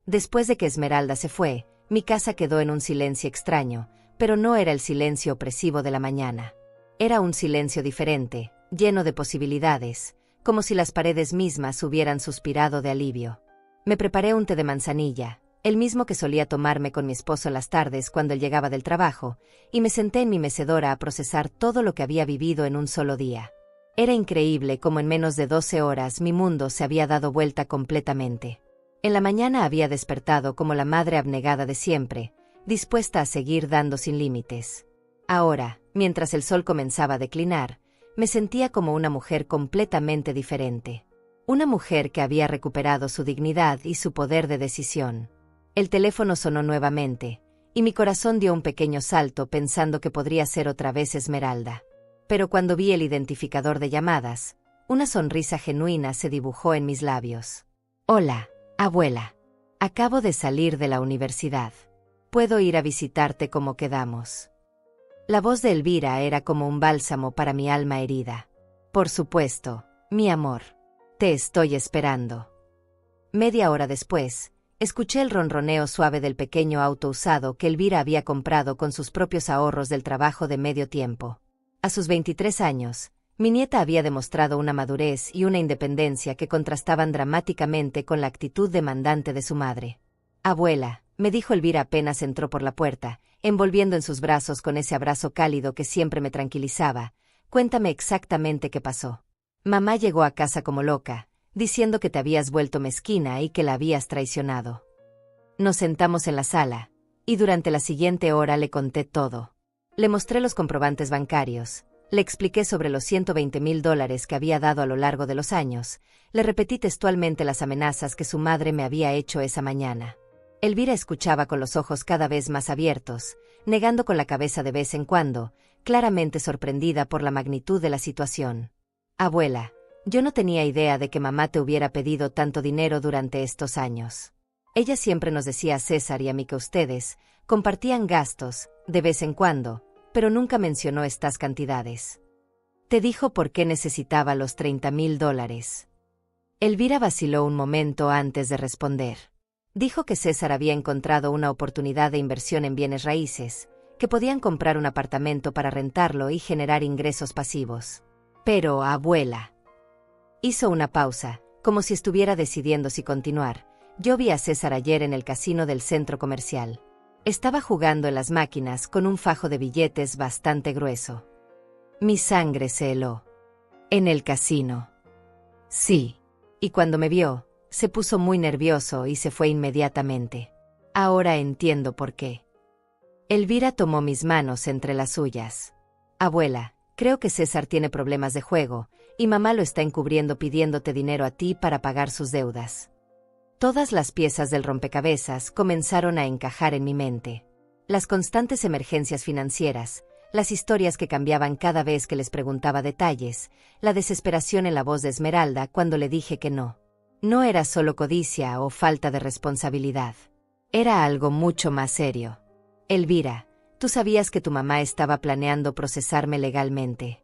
A: Después de que Esmeralda se fue, mi casa quedó en un silencio extraño, pero no era el silencio opresivo de la mañana. Era un silencio diferente, lleno de posibilidades, como si las paredes mismas hubieran suspirado de alivio. Me preparé un té de manzanilla, el mismo que solía tomarme con mi esposo las tardes cuando él llegaba del trabajo, y me senté en mi mecedora a procesar todo lo que había vivido en un solo día. Era increíble cómo en menos de 12 horas mi mundo se había dado vuelta completamente. En la mañana había despertado como la madre abnegada de siempre, dispuesta a seguir dando sin límites. Ahora, mientras el sol comenzaba a declinar, me sentía como una mujer completamente diferente. Una mujer que había recuperado su dignidad y su poder de decisión. El teléfono sonó nuevamente, y mi corazón dio un pequeño salto pensando que podría ser otra vez Esmeralda. Pero cuando vi el identificador de llamadas, una sonrisa genuina se dibujó en mis labios. «Hola, abuela. Acabo de salir de la universidad. ¿Puedo ir a visitarte como quedamos?». La voz de Elvira era como un bálsamo para mi alma herida. «Por supuesto, mi amor. Te estoy esperando». Media hora después, escuché el ronroneo suave del pequeño auto usado que Elvira había comprado con sus propios ahorros del trabajo de medio tiempo. A sus 23 años, mi nieta había demostrado una madurez y una independencia que contrastaban dramáticamente con la actitud demandante de su madre. «Abuela», me dijo Elvira apenas entró por la puerta, envolviendo en sus brazos con ese abrazo cálido que siempre me tranquilizaba, «cuéntame exactamente qué pasó. Mamá llegó a casa como loca, diciendo que te habías vuelto mezquina y que la habías traicionado». Nos sentamos en la sala, y durante la siguiente hora le conté todo. Le mostré los comprobantes bancarios, le expliqué sobre los $120,000 que había dado a lo largo de los años, le repetí textualmente las amenazas que su madre me había hecho esa mañana. Elvira escuchaba con los ojos cada vez más abiertos, negando con la cabeza de vez en cuando, claramente sorprendida por la magnitud de la situación. Abuela, yo no tenía idea de que mamá te hubiera pedido tanto dinero durante estos años. Ella siempre nos decía a César y a mí que ustedes compartían gastos, de vez en cuando, pero nunca mencionó estas cantidades. Te dijo por qué necesitaba los $30,000. Elvira vaciló un momento antes de responder. Dijo que César había encontrado una oportunidad de inversión en bienes raíces, que podían comprar un apartamento para rentarlo y generar ingresos pasivos. Pero, abuela. Hizo una pausa, como si estuviera decidiendo si continuar. Yo vi a César ayer en el casino del centro comercial. Estaba jugando en las máquinas con un fajo de billetes bastante grueso. Mi sangre se heló. ¿En el casino? Sí. Y cuando me vio, se puso muy nervioso y se fue inmediatamente. Ahora entiendo por qué. Elvira tomó mis manos entre las suyas. Abuela, creo que César tiene problemas de juego, y mamá lo está encubriendo pidiéndote dinero a ti para pagar sus deudas. Todas las piezas del rompecabezas comenzaron a encajar en mi mente. Las constantes emergencias financieras, las historias que cambiaban cada vez que les preguntaba detalles, la desesperación en la voz de Esmeralda cuando le dije que no. No era solo codicia o falta de responsabilidad. Era algo mucho más serio. Elvira, ¿tú sabías que tu mamá estaba planeando procesarme legalmente?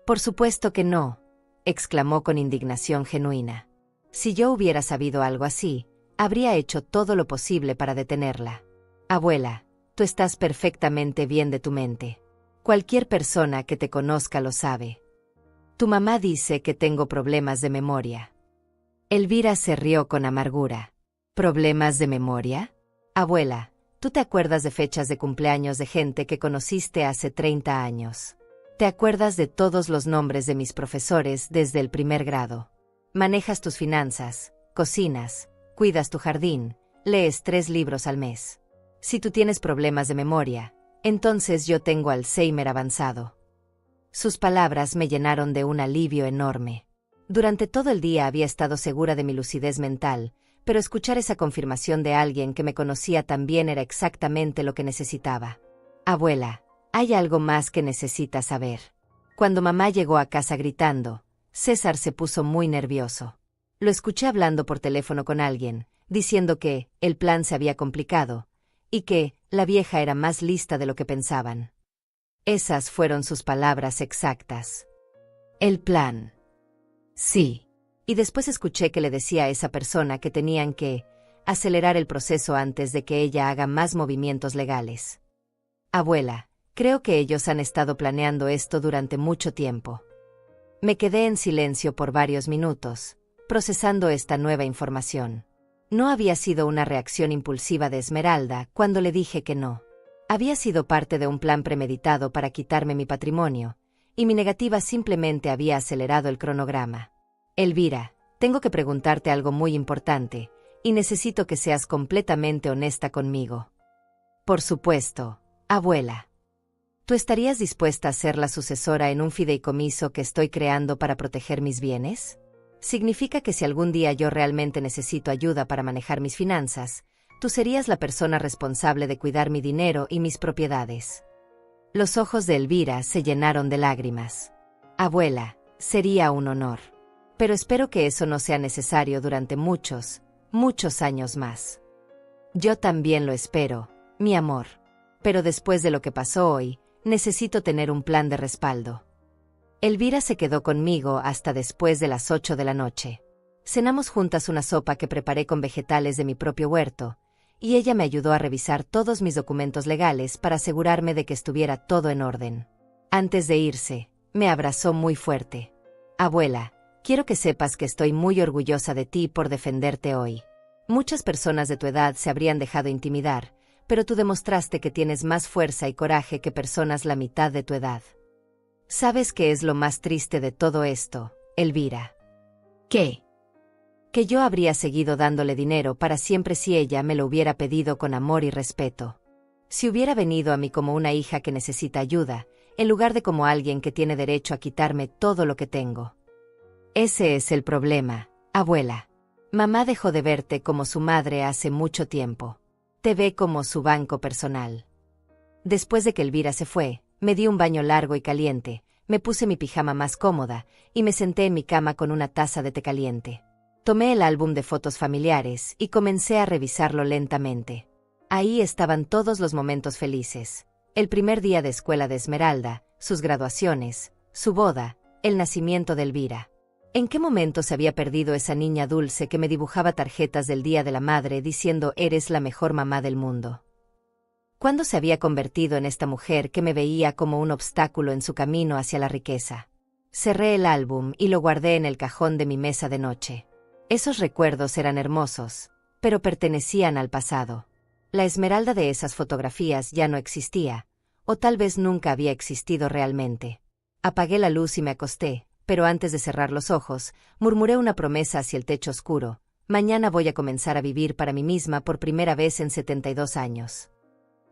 A: Por supuesto que no, exclamó con indignación genuina. Si yo hubiera sabido algo así, habría hecho todo lo posible para detenerla. Abuela, tú estás perfectamente bien de tu mente. Cualquier persona que te conozca lo sabe. Tu mamá dice que tengo problemas de memoria. Elvira se rió con amargura. ¿Problemas de memoria? Abuela, ¿tú te acuerdas de fechas de cumpleaños de gente que conociste hace 30 años? ¿Te acuerdas de todos los nombres de mis profesores desde el primer grado? Manejas tus finanzas, cocinas, cuidas tu jardín, lees 3 libros al mes. Si tú tienes problemas de memoria, entonces yo tengo Alzheimer avanzado. Sus palabras me llenaron de un alivio enorme. Durante todo el día había estado segura de mi lucidez mental, pero escuchar esa confirmación de alguien que me conocía también era exactamente lo que necesitaba. Abuela, hay algo más que necesitas saber. Cuando mamá llegó a casa gritando, César se puso muy nervioso. Lo escuché hablando por teléfono con alguien, diciendo que el plan se había complicado, y que la vieja era más lista de lo que pensaban. Esas fueron sus palabras exactas. El plan. Sí. Y después escuché que le decía a esa persona que tenían que acelerar el proceso antes de que ella haga más movimientos legales. Abuela, creo que ellos han estado planeando esto durante mucho tiempo. Me quedé en silencio por varios minutos, procesando esta nueva información. No había sido una reacción impulsiva de Esmeralda cuando le dije que no. Había sido parte de un plan premeditado para quitarme mi patrimonio, y mi negativa simplemente había acelerado el cronograma. Elvira, tengo que preguntarte algo muy importante, y necesito que seas completamente honesta conmigo. Por supuesto, abuela. ¿Tú estarías dispuesta a ser la sucesora en un fideicomiso que estoy creando para proteger mis bienes? Significa que si algún día yo realmente necesito ayuda para manejar mis finanzas, tú serías la persona responsable de cuidar mi dinero y mis propiedades. Los ojos de Elvira se llenaron de lágrimas. Abuela, sería un honor. Pero espero que eso no sea necesario durante muchos, muchos años más. Yo también lo espero, mi amor. Pero después de lo que pasó hoy, necesito tener un plan de respaldo. Elvira se quedó conmigo hasta después de las 8 de la noche. Cenamos juntas una sopa que preparé con vegetales de mi propio huerto, y ella me ayudó a revisar todos mis documentos legales para asegurarme de que estuviera todo en orden. Antes de irse, me abrazó muy fuerte. Abuela, quiero que sepas que estoy muy orgullosa de ti por defenderte hoy. Muchas personas de tu edad se habrían dejado intimidar, pero tú demostraste que tienes más fuerza y coraje que personas la mitad de tu edad. ¿Sabes qué es lo más triste de todo esto, Elvira? ¿Qué? Que yo habría seguido dándole dinero para siempre si ella me lo hubiera pedido con amor y respeto. Si hubiera venido a mí como una hija que necesita ayuda, en lugar de como alguien que tiene derecho a quitarme todo lo que tengo. Ese es el problema, abuela. Mamá dejó de verte como su madre hace mucho tiempo. Te ve como su banco personal. Después de que Elvira se fue, Me di un baño largo y caliente, me puse mi pijama más cómoda y me senté en mi cama con una taza de té caliente. Tomé el álbum de fotos familiares y comencé a revisarlo lentamente. Ahí estaban todos los momentos felices. El primer día de escuela de Esmeralda, sus graduaciones, su boda, el nacimiento de Elvira. ¿En qué momento se había perdido esa niña dulce que me dibujaba tarjetas del Día de la Madre diciendo eres la mejor mamá del mundo? ¿Cuándo se había convertido en esta mujer que me veía como un obstáculo en su camino hacia la riqueza? Cerré el álbum y lo guardé en el cajón de mi mesa de noche. Esos recuerdos eran hermosos, pero pertenecían al pasado. La Esmeralda de esas fotografías ya no existía, o tal vez nunca había existido realmente. Apagué la luz y me acosté, pero antes de cerrar los ojos, murmuré una promesa hacia el techo oscuro. Mañana voy a comenzar a vivir para mí misma por primera vez en 72 años.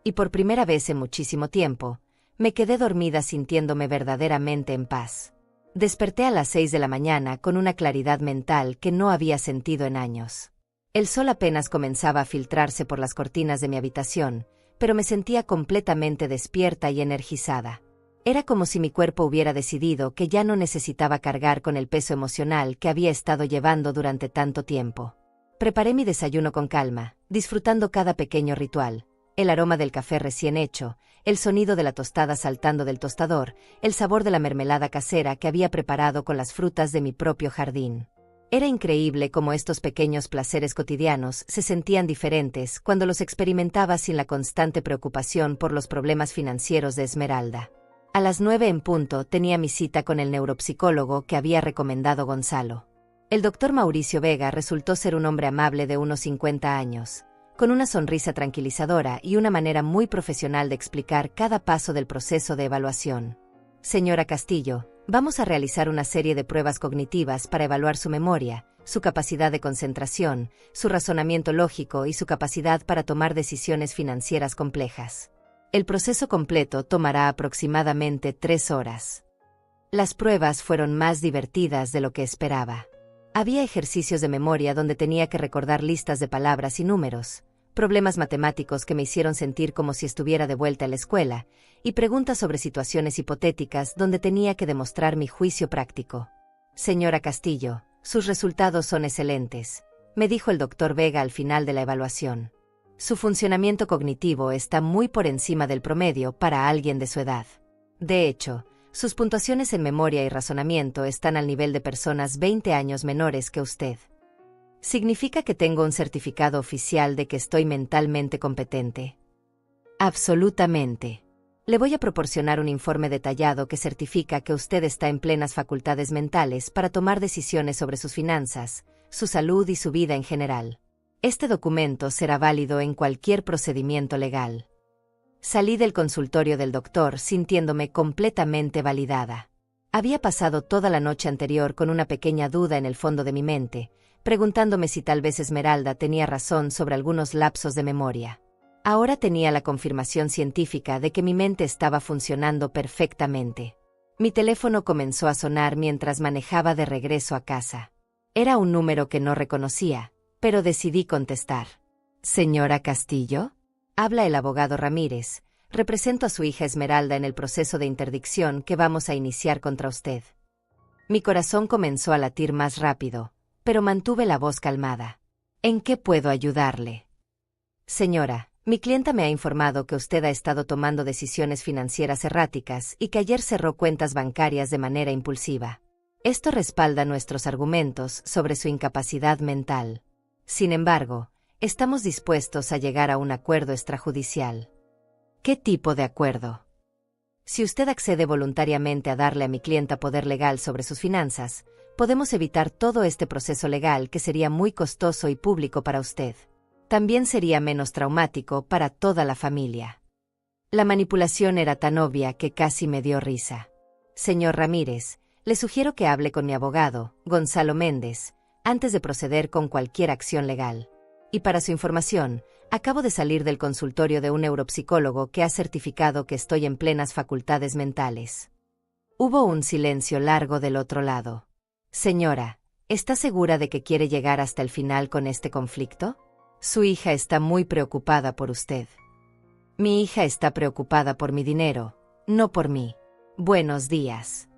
A: Y por primera vez en muchísimo tiempo, me quedé dormida sintiéndome verdaderamente en paz. Desperté a las 6 de la mañana con una claridad mental que no había sentido en años. El sol apenas comenzaba a filtrarse por las cortinas de mi habitación, pero me sentía completamente despierta y energizada. Era como si mi cuerpo hubiera decidido que ya no necesitaba cargar con el peso emocional que había estado llevando durante tanto tiempo. Preparé mi desayuno con calma, disfrutando cada pequeño ritual. El aroma del café recién hecho, el sonido de la tostada saltando del tostador, el sabor de la mermelada casera que había preparado con las frutas de mi propio jardín. Era increíble cómo estos pequeños placeres cotidianos se sentían diferentes cuando los experimentaba sin la constante preocupación por los problemas financieros de Esmeralda. A las 9 en punto tenía mi cita con el neuropsicólogo que había recomendado Gonzalo. El doctor Mauricio Vega resultó ser un hombre amable de unos 50 años. Con una sonrisa tranquilizadora y una manera muy profesional de explicar cada paso del proceso de evaluación. Señora Castillo, vamos a realizar una serie de pruebas cognitivas para evaluar su memoria, su capacidad de concentración, su razonamiento lógico y su capacidad para tomar decisiones financieras complejas. El proceso completo tomará aproximadamente 3 horas. Las pruebas fueron más divertidas de lo que esperaba. Había ejercicios de memoria donde tenía que recordar listas de palabras y números, problemas matemáticos que me hicieron sentir como si estuviera de vuelta a la escuela, y preguntas sobre situaciones hipotéticas donde tenía que demostrar mi juicio práctico. Señora Castillo, sus resultados son excelentes, me dijo el doctor Vega al final de la evaluación. Su funcionamiento cognitivo está muy por encima del promedio para alguien de su edad. De hecho, sus puntuaciones en memoria y razonamiento están al nivel de personas 20 años menores que usted. ¿Significa que tengo un certificado oficial de que estoy mentalmente competente? Absolutamente. Le voy a proporcionar un informe detallado que certifica que usted está en plenas facultades mentales para tomar decisiones sobre sus finanzas, su salud y su vida en general. Este documento será válido en cualquier procedimiento legal. Salí del consultorio del doctor sintiéndome completamente validada. Había pasado toda la noche anterior con una pequeña duda en el fondo de mi mente, preguntándome si tal vez Esmeralda tenía razón sobre algunos lapsos de memoria. Ahora tenía la confirmación científica de que mi mente estaba funcionando perfectamente. Mi teléfono comenzó a sonar mientras manejaba de regreso a casa. Era un número que no reconocía, pero decidí contestar. ¿Señora Castillo? Habla el abogado Ramírez. Represento a su hija Esmeralda en el proceso de interdicción que vamos a iniciar contra usted. Mi corazón comenzó a latir más rápido, pero mantuve la voz calmada. ¿En qué puedo ayudarle? Señora, mi clienta me ha informado que usted ha estado tomando decisiones financieras erráticas y que ayer cerró cuentas bancarias de manera impulsiva. Esto respalda nuestros argumentos sobre su incapacidad mental. Sin embargo, estamos dispuestos a llegar a un acuerdo extrajudicial. ¿Qué tipo de acuerdo? Si usted accede voluntariamente a darle a mi clienta poder legal sobre sus finanzas, podemos evitar todo este proceso legal que sería muy costoso y público para usted. También sería menos traumático para toda la familia. La manipulación era tan obvia que casi me dio risa. Señor Ramírez, le sugiero que hable con mi abogado, Gonzalo Méndez, antes de proceder con cualquier acción legal. Y para su información, acabo de salir del consultorio de un neuropsicólogo que ha certificado que estoy en plenas facultades mentales. Hubo un silencio largo del otro lado. Señora, ¿está segura de que quiere llegar hasta el final con este conflicto? Su hija está muy preocupada por usted. Mi hija está preocupada por mi dinero, no por mí. Buenos días.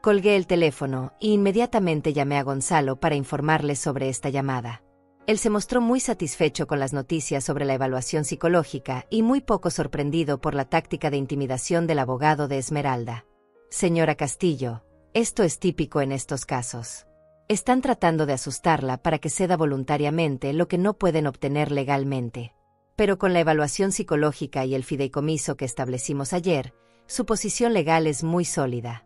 A: Colgué el teléfono e inmediatamente llamé a Gonzalo para informarle sobre esta llamada. Él se mostró muy satisfecho con las noticias sobre la evaluación psicológica y muy poco sorprendido por la táctica de intimidación del abogado de Esmeralda. Señora Castillo, esto es típico en estos casos. Están tratando de asustarla para que ceda voluntariamente lo que no pueden obtener legalmente. Pero con la evaluación psicológica y el fideicomiso que establecimos ayer, su posición legal es muy sólida.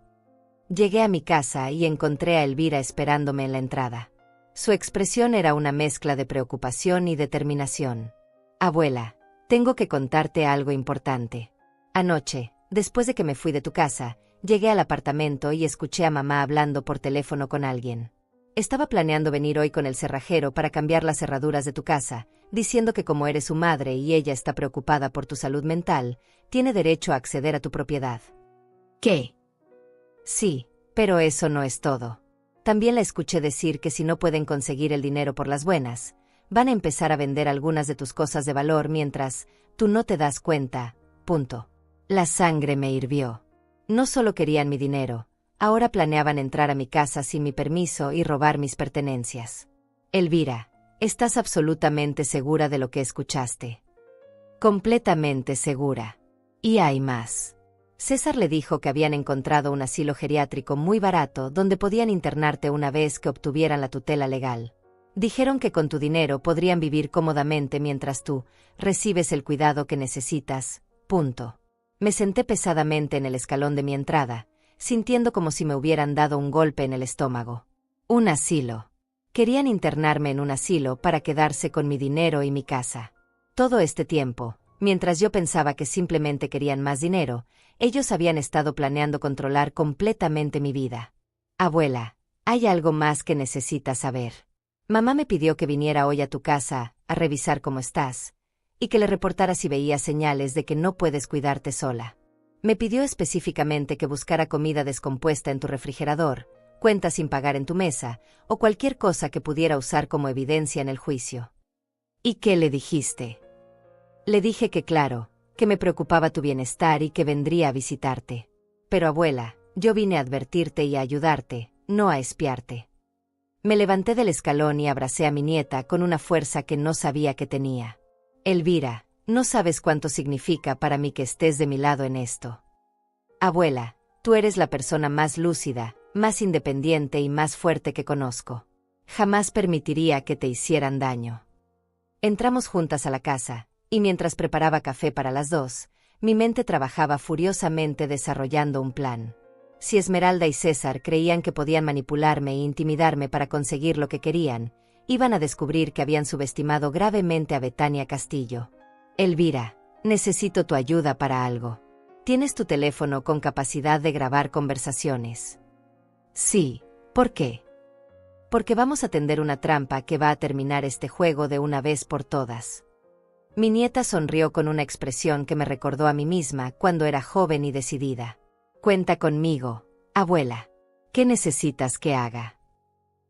A: Llegué a mi casa y encontré a Elvira esperándome en la entrada. Su expresión era una mezcla de preocupación y determinación. Abuela, tengo que contarte algo importante. Anoche, después de que me fui de tu casa, llegué al apartamento y escuché a mamá hablando por teléfono con alguien. Estaba planeando venir hoy con el cerrajero para cambiar las cerraduras de tu casa, diciendo que como eres su madre y ella está preocupada por tu salud mental, tiene derecho a acceder a tu propiedad. ¿Qué? Sí, pero eso no es todo. También la escuché decir que si no pueden conseguir el dinero por las buenas, van a empezar a vender algunas de tus cosas de valor mientras tú no te das cuenta. Punto. La sangre me hirvió. No solo querían mi dinero, ahora planeaban entrar a mi casa sin mi permiso y robar mis pertenencias. Elvira, ¿estás absolutamente segura de lo que escuchaste? Completamente segura. Y hay más. César le dijo que habían encontrado un asilo geriátrico muy barato donde podían internarte una vez que obtuvieran la tutela legal. Dijeron que con tu dinero podrían vivir cómodamente mientras tú recibes el cuidado que necesitas. Punto. Me senté pesadamente en el escalón de mi entrada, sintiendo como si me hubieran dado un golpe en el estómago. Un asilo. Querían internarme en un asilo para quedarse con mi dinero y mi casa. Todo este tiempo, mientras yo pensaba que simplemente querían más dinero, ellos habían estado planeando controlar completamente mi vida. Abuela, hay algo más que necesitas saber. Mamá me pidió que viniera hoy a tu casa a revisar cómo estás, y que le reportara si veía señales de que no puedes cuidarte sola. Me pidió específicamente que buscara comida descompuesta en tu refrigerador, cuentas sin pagar en tu mesa, o cualquier cosa que pudiera usar como evidencia en el juicio. ¿Y qué le dijiste? Le dije que claro, que me preocupaba tu bienestar y que vendría a visitarte. Pero abuela, yo vine a advertirte y a ayudarte, no a espiarte. Me levanté del escalón y abracé a mi nieta con una fuerza que no sabía que tenía. Elvira, no sabes cuánto significa para mí que estés de mi lado en esto. Abuela, tú eres la persona más lúcida, más independiente y más fuerte que conozco. Jamás permitiría que te hicieran daño. Entramos juntas a la casa, y mientras preparaba café para las dos, mi mente trabajaba furiosamente desarrollando un plan. Si Esmeralda y César creían que podían manipularme e intimidarme para conseguir lo que querían, iban a descubrir que habían subestimado gravemente a Betania Castillo. Elvira, necesito tu ayuda para algo. ¿Tienes tu teléfono con capacidad de grabar conversaciones? Sí, ¿por qué? Porque vamos a tender una trampa que va a terminar este juego de una vez por todas. Mi nieta sonrió con una expresión que me recordó a mí misma cuando era joven y decidida. Cuenta conmigo, abuela. ¿Qué necesitas que haga?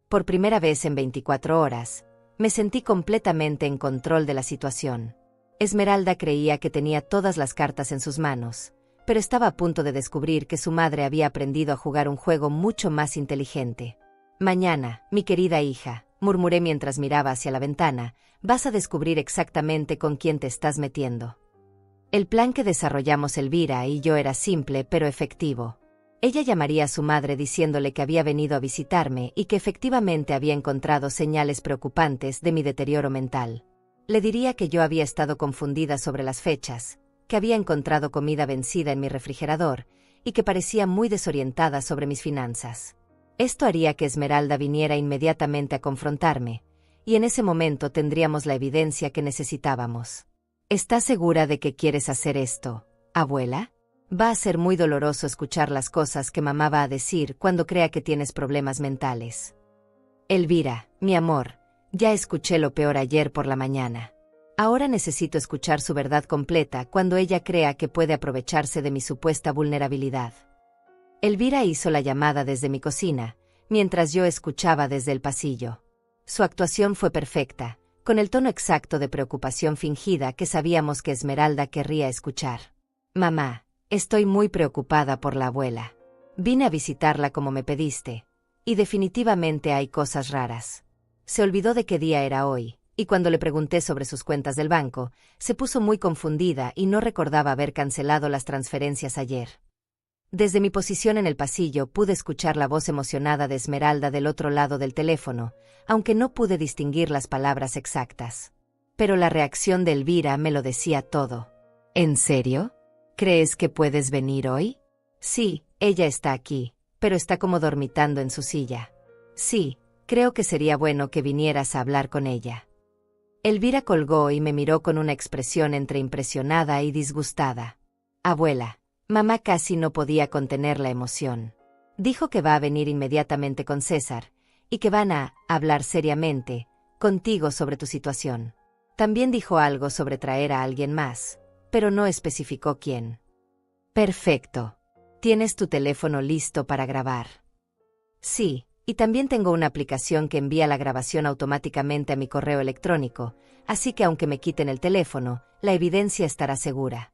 A: Por primera vez en 24 horas, me sentí completamente en control de la situación. Esmeralda creía que tenía todas las cartas en sus manos, pero estaba a punto de descubrir que su madre había aprendido a jugar un juego mucho más inteligente. Mañana, mi querida hija, murmuré mientras miraba hacia la ventana, vas a descubrir exactamente con quién te estás metiendo. El plan que desarrollamos Elvira y yo era simple pero efectivo. Ella llamaría a su madre diciéndole que había venido a visitarme y que efectivamente había encontrado señales preocupantes de mi deterioro mental. Le diría que yo había estado confundida sobre las fechas, que había encontrado comida vencida en mi refrigerador y que parecía muy desorientada sobre mis finanzas. Esto haría que Esmeralda viniera inmediatamente a confrontarme, y en ese momento tendríamos la evidencia que necesitábamos. ¿Estás segura de que quieres hacer esto, abuela? Va a ser muy doloroso escuchar las cosas que mamá va a decir cuando crea que tienes problemas mentales. Elvira, mi amor, ya escuché lo peor ayer por la mañana. Ahora necesito escuchar su verdad completa cuando ella crea que puede aprovecharse de mi supuesta vulnerabilidad. Elvira hizo la llamada desde mi cocina, mientras yo escuchaba desde el pasillo. Su actuación fue perfecta, con el tono exacto de preocupación fingida que sabíamos que Esmeralda querría escuchar. Mamá, Estoy muy preocupada por la abuela. Vine a visitarla como me pediste. Y definitivamente hay cosas raras. Se olvidó de qué día era hoy, y cuando le pregunté sobre sus cuentas del banco, se puso muy confundida y no recordaba haber cancelado las transferencias ayer. Desde mi posición en el pasillo pude escuchar la voz emocionada de Esmeralda del otro lado del teléfono, aunque no pude distinguir las palabras exactas. Pero la reacción de Elvira me lo decía todo. ¿En serio? ¿Crees que puedes venir hoy? Sí, ella está aquí, pero está como dormitando en su silla. Sí, creo que sería bueno que vinieras a hablar con ella. Elvira colgó y me miró con una expresión entre impresionada y disgustada. Abuela. Mamá casi no podía contener la emoción. Dijo que va a venir inmediatamente con César, y que van a hablar seriamente contigo sobre tu situación. También dijo algo sobre traer a alguien más, pero no especificó quién. Perfecto. ¿Tienes tu teléfono listo para grabar? Sí, y también tengo una aplicación que envía la grabación automáticamente a mi correo electrónico, así que aunque me quiten el teléfono, la evidencia estará segura.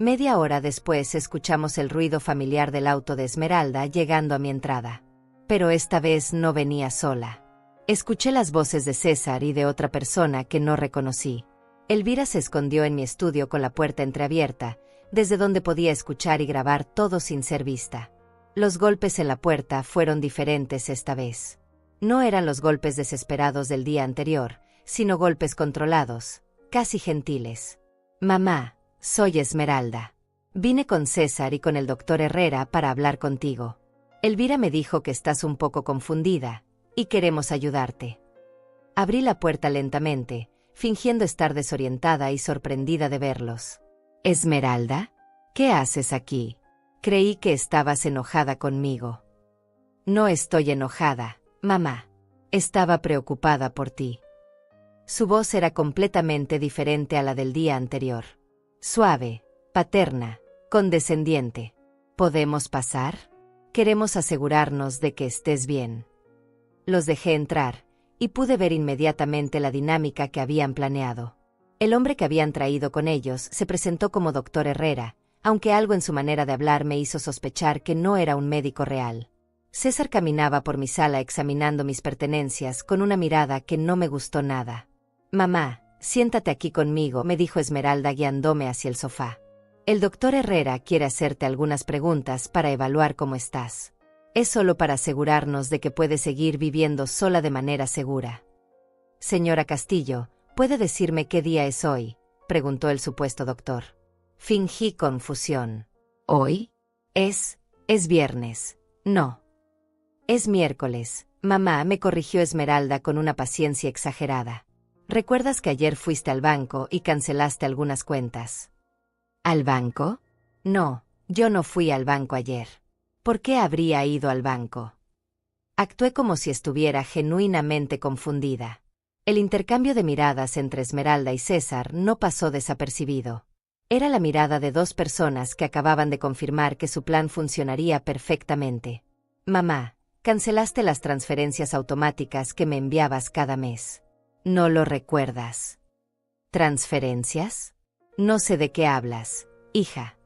A: Media hora después escuchamos el ruido familiar del auto de Esmeralda llegando a mi entrada. Pero esta vez no venía sola. Escuché las voces de César y de otra persona que no reconocí. Elvira se escondió en mi estudio con la puerta entreabierta, desde donde podía escuchar y grabar todo sin ser vista. Los golpes en la puerta fueron diferentes esta vez. No eran los golpes desesperados del día anterior, sino golpes controlados, casi gentiles. Mamá. Soy Esmeralda. Vine con César y con el doctor Herrera para hablar contigo. Elvira me dijo que estás un poco confundida, y queremos ayudarte. Abrí la puerta lentamente, fingiendo estar desorientada y sorprendida de verlos. ¿Esmeralda? ¿Qué haces aquí? Creí que estabas enojada conmigo. No estoy enojada, mamá. Estaba preocupada por ti. Su voz era completamente diferente a la del día anterior. Suave, paterna, condescendiente. ¿Podemos pasar? Queremos asegurarnos de que estés bien. Los dejé entrar, y pude ver inmediatamente la dinámica que habían planeado. El hombre que habían traído con ellos se presentó como doctor Herrera, aunque algo en su manera de hablar me hizo sospechar que no era un médico real. César caminaba por mi sala examinando mis pertenencias con una mirada que no me gustó nada. Mamá. Siéntate aquí conmigo, me dijo Esmeralda guiándome hacia el sofá. El doctor Herrera quiere hacerte algunas preguntas para evaluar cómo estás. Es solo para asegurarnos de que puedes seguir viviendo sola de manera segura. Señora Castillo, ¿puede decirme qué día es hoy?, preguntó el supuesto doctor. Fingí confusión. ¿Hoy? Es viernes. No. Es miércoles. Mamá, me corrigió Esmeralda con una paciencia exagerada. ¿Recuerdas que ayer fuiste al banco y cancelaste algunas cuentas? ¿Al banco? No, yo no fui al banco ayer. ¿Por qué habría ido al banco? Actué como si estuviera genuinamente confundida. El intercambio de miradas entre Esmeralda y César no pasó desapercibido. Era la mirada de dos personas que acababan de confirmar que su plan funcionaría perfectamente. Mamá, cancelaste las transferencias automáticas que me enviabas cada mes. ¿No lo recuerdas? ¿Transferencias? No sé de qué hablas, hija.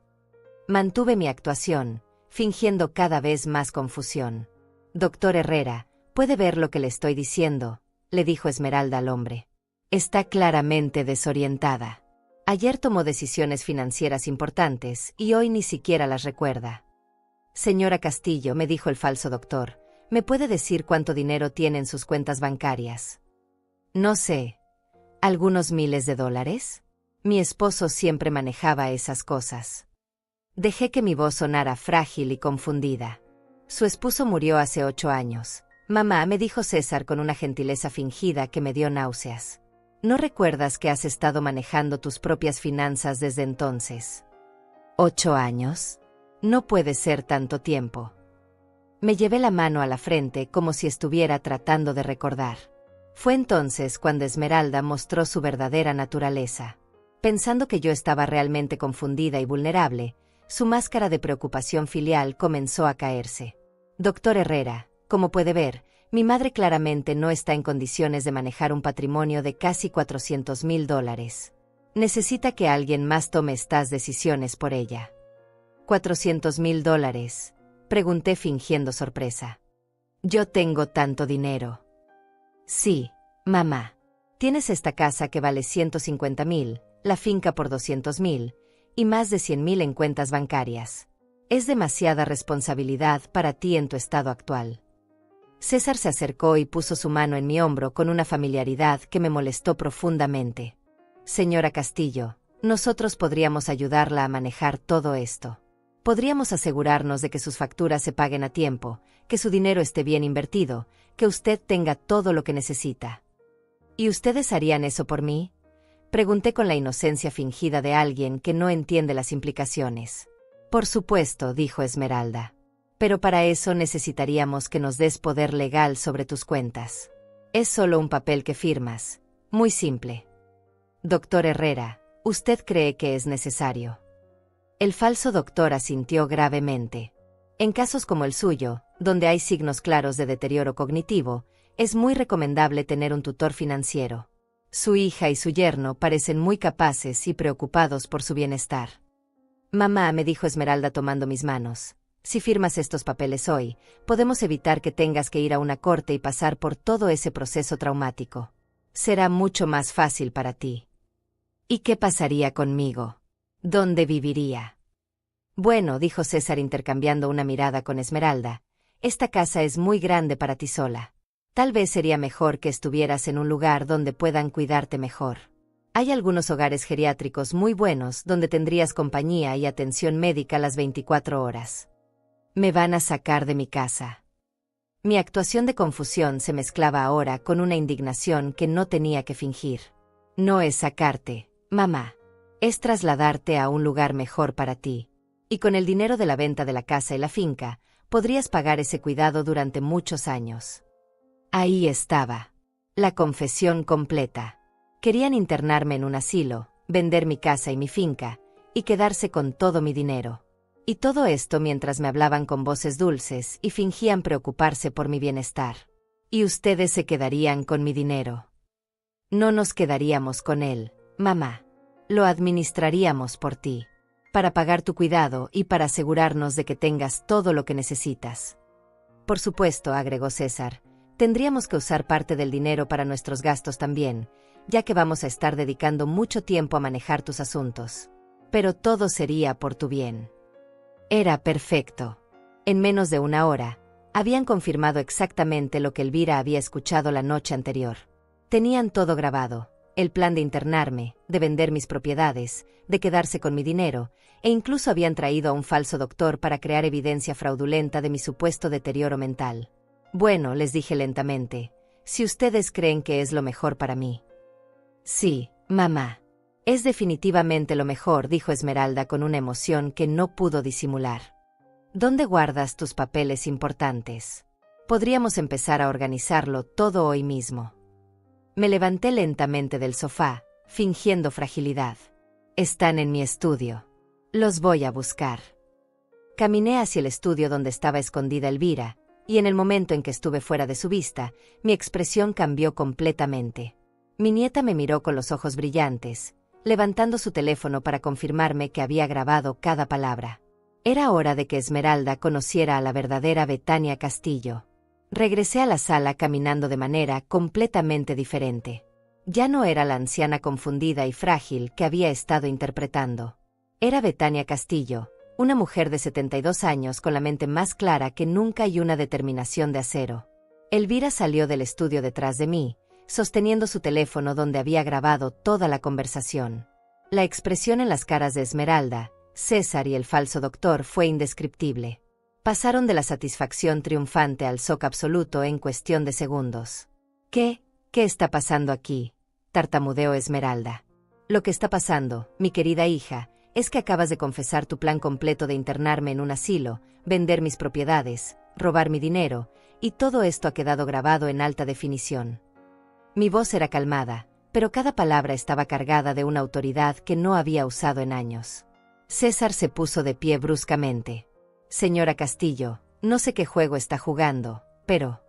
A: Mantuve mi actuación, fingiendo cada vez más confusión. Doctor Herrera, ¿puede ver lo que le estoy diciendo?, le dijo Esmeralda al hombre. Está claramente desorientada. Ayer tomó decisiones financieras importantes y hoy ni siquiera las recuerda. Señora Castillo, me dijo el falso doctor, ¿me puede decir cuánto dinero tiene en sus cuentas bancarias? No sé. ¿Algunos miles de dólares? Mi esposo siempre manejaba esas cosas. Dejé que mi voz sonara frágil y confundida. Su esposo murió hace 8 años. Mamá, me dijo César con una gentileza fingida que me dio náuseas. ¿No recuerdas que has estado manejando tus propias finanzas desde entonces? ¿8 años? No puede ser tanto tiempo. Me llevé la mano a la frente como si estuviera tratando de recordar. Fue entonces cuando Esmeralda mostró su verdadera naturaleza. Pensando que yo estaba realmente confundida y vulnerable, su máscara de preocupación filial comenzó a caerse. Doctor Herrera, como puede ver, mi madre claramente no está en condiciones de manejar un patrimonio de casi $400,000. Necesita que alguien más tome estas decisiones por ella. $400,000, pregunté fingiendo sorpresa. Yo tengo tanto dinero. Sí, mamá. Tienes esta casa que vale $150,000, la finca por $200,000, y más de $100,000 en cuentas bancarias. Es demasiada responsabilidad para ti en tu estado actual. César se acercó y puso su mano en mi hombro con una familiaridad que me molestó profundamente. Señora Castillo, nosotros podríamos ayudarla a manejar todo esto. Podríamos asegurarnos de que sus facturas se paguen a tiempo, que su dinero esté bien invertido, que usted tenga todo lo que necesita. ¿Y ustedes harían eso por mí? Pregunté con la inocencia fingida de alguien que no entiende las implicaciones. Por supuesto, dijo Esmeralda. Pero para eso necesitaríamos que nos des poder legal sobre tus cuentas. Es solo un papel que firmas. Muy simple. Doctor Herrera, ¿usted cree que es necesario? El falso doctor asintió gravemente. En casos como el suyo, donde hay signos claros de deterioro cognitivo, es muy recomendable tener un tutor financiero. Su hija y su yerno parecen muy capaces y preocupados por su bienestar. Mamá, me dijo Esmeralda tomando mis manos, si firmas estos papeles hoy, podemos evitar que tengas que ir a una corte y pasar por todo ese proceso traumático. Será mucho más fácil para ti. ¿Y qué pasaría conmigo? ¿Dónde viviría? Bueno, dijo César intercambiando una mirada con Esmeralda, esta casa es muy grande para ti sola. Tal vez sería mejor que estuvieras en un lugar donde puedan cuidarte mejor. Hay algunos hogares geriátricos muy buenos donde tendrías compañía y atención médica las 24 horas. Me van a sacar de mi casa. Mi actuación de confusión se mezclaba ahora con una indignación que no tenía que fingir. No es sacarte, mamá. Es trasladarte a un lugar mejor para ti. Y con el dinero de la venta de la casa y la finca, podrías pagar ese cuidado durante muchos años. Ahí estaba. La confesión completa. Querían internarme en un asilo, vender mi casa y mi finca, y quedarse con todo mi dinero. Y todo esto mientras me hablaban con voces dulces y fingían preocuparse por mi bienestar. Y ustedes se quedarían con mi dinero. No nos quedaríamos con él, mamá. Lo administraríamos por ti. Para pagar tu cuidado y para asegurarnos de que tengas todo lo que necesitas. Por supuesto, agregó César, tendríamos que usar parte del dinero para nuestros gastos también, ya que vamos a estar dedicando mucho tiempo a manejar tus asuntos. Pero todo sería por tu bien. Era perfecto. En menos de una hora, habían confirmado exactamente lo que Elvira había escuchado la noche anterior. Tenían todo grabado, el plan de internarme, de vender mis propiedades, de quedarse con mi dinero, e incluso habían traído a un falso doctor para crear evidencia fraudulenta de mi supuesto deterioro mental. Bueno, les dije lentamente, si ustedes creen que es lo mejor para mí. Sí, mamá. Es definitivamente lo mejor, dijo Esmeralda con una emoción que no pudo disimular. ¿Dónde guardas tus papeles importantes? Podríamos empezar a organizarlo todo hoy mismo. Me levanté lentamente del sofá, fingiendo fragilidad. Están en mi estudio. Los voy a buscar. Caminé hacia el estudio donde estaba escondida Elvira, y en el momento en que estuve fuera de su vista, mi expresión cambió completamente. Mi nieta me miró con los ojos brillantes, levantando su teléfono para confirmarme que había grabado cada palabra. Era hora de que Esmeralda conociera a la verdadera Betania Castillo. Regresé a la sala caminando de manera completamente diferente. Ya no era la anciana confundida y frágil que había estado interpretando. Era Betania Castillo, una mujer de 72 años con la mente más clara que nunca y una determinación de acero. Elvira salió del estudio detrás de mí, sosteniendo su teléfono donde había grabado toda la conversación. La expresión en las caras de Esmeralda, César y el falso doctor fue indescriptible. Pasaron de la satisfacción triunfante al shock absoluto en cuestión de segundos. ¿Qué está pasando aquí?, tartamudeó Esmeralda. Lo que está pasando, mi querida hija, es que acabas de confesar tu plan completo de internarme en un asilo, vender mis propiedades, robar mi dinero, y todo esto ha quedado grabado en alta definición. Mi voz era calmada, pero cada palabra estaba cargada de una autoridad que no había usado en años. César se puso de pie bruscamente. Señora Castillo, no sé qué juego está jugando, pero...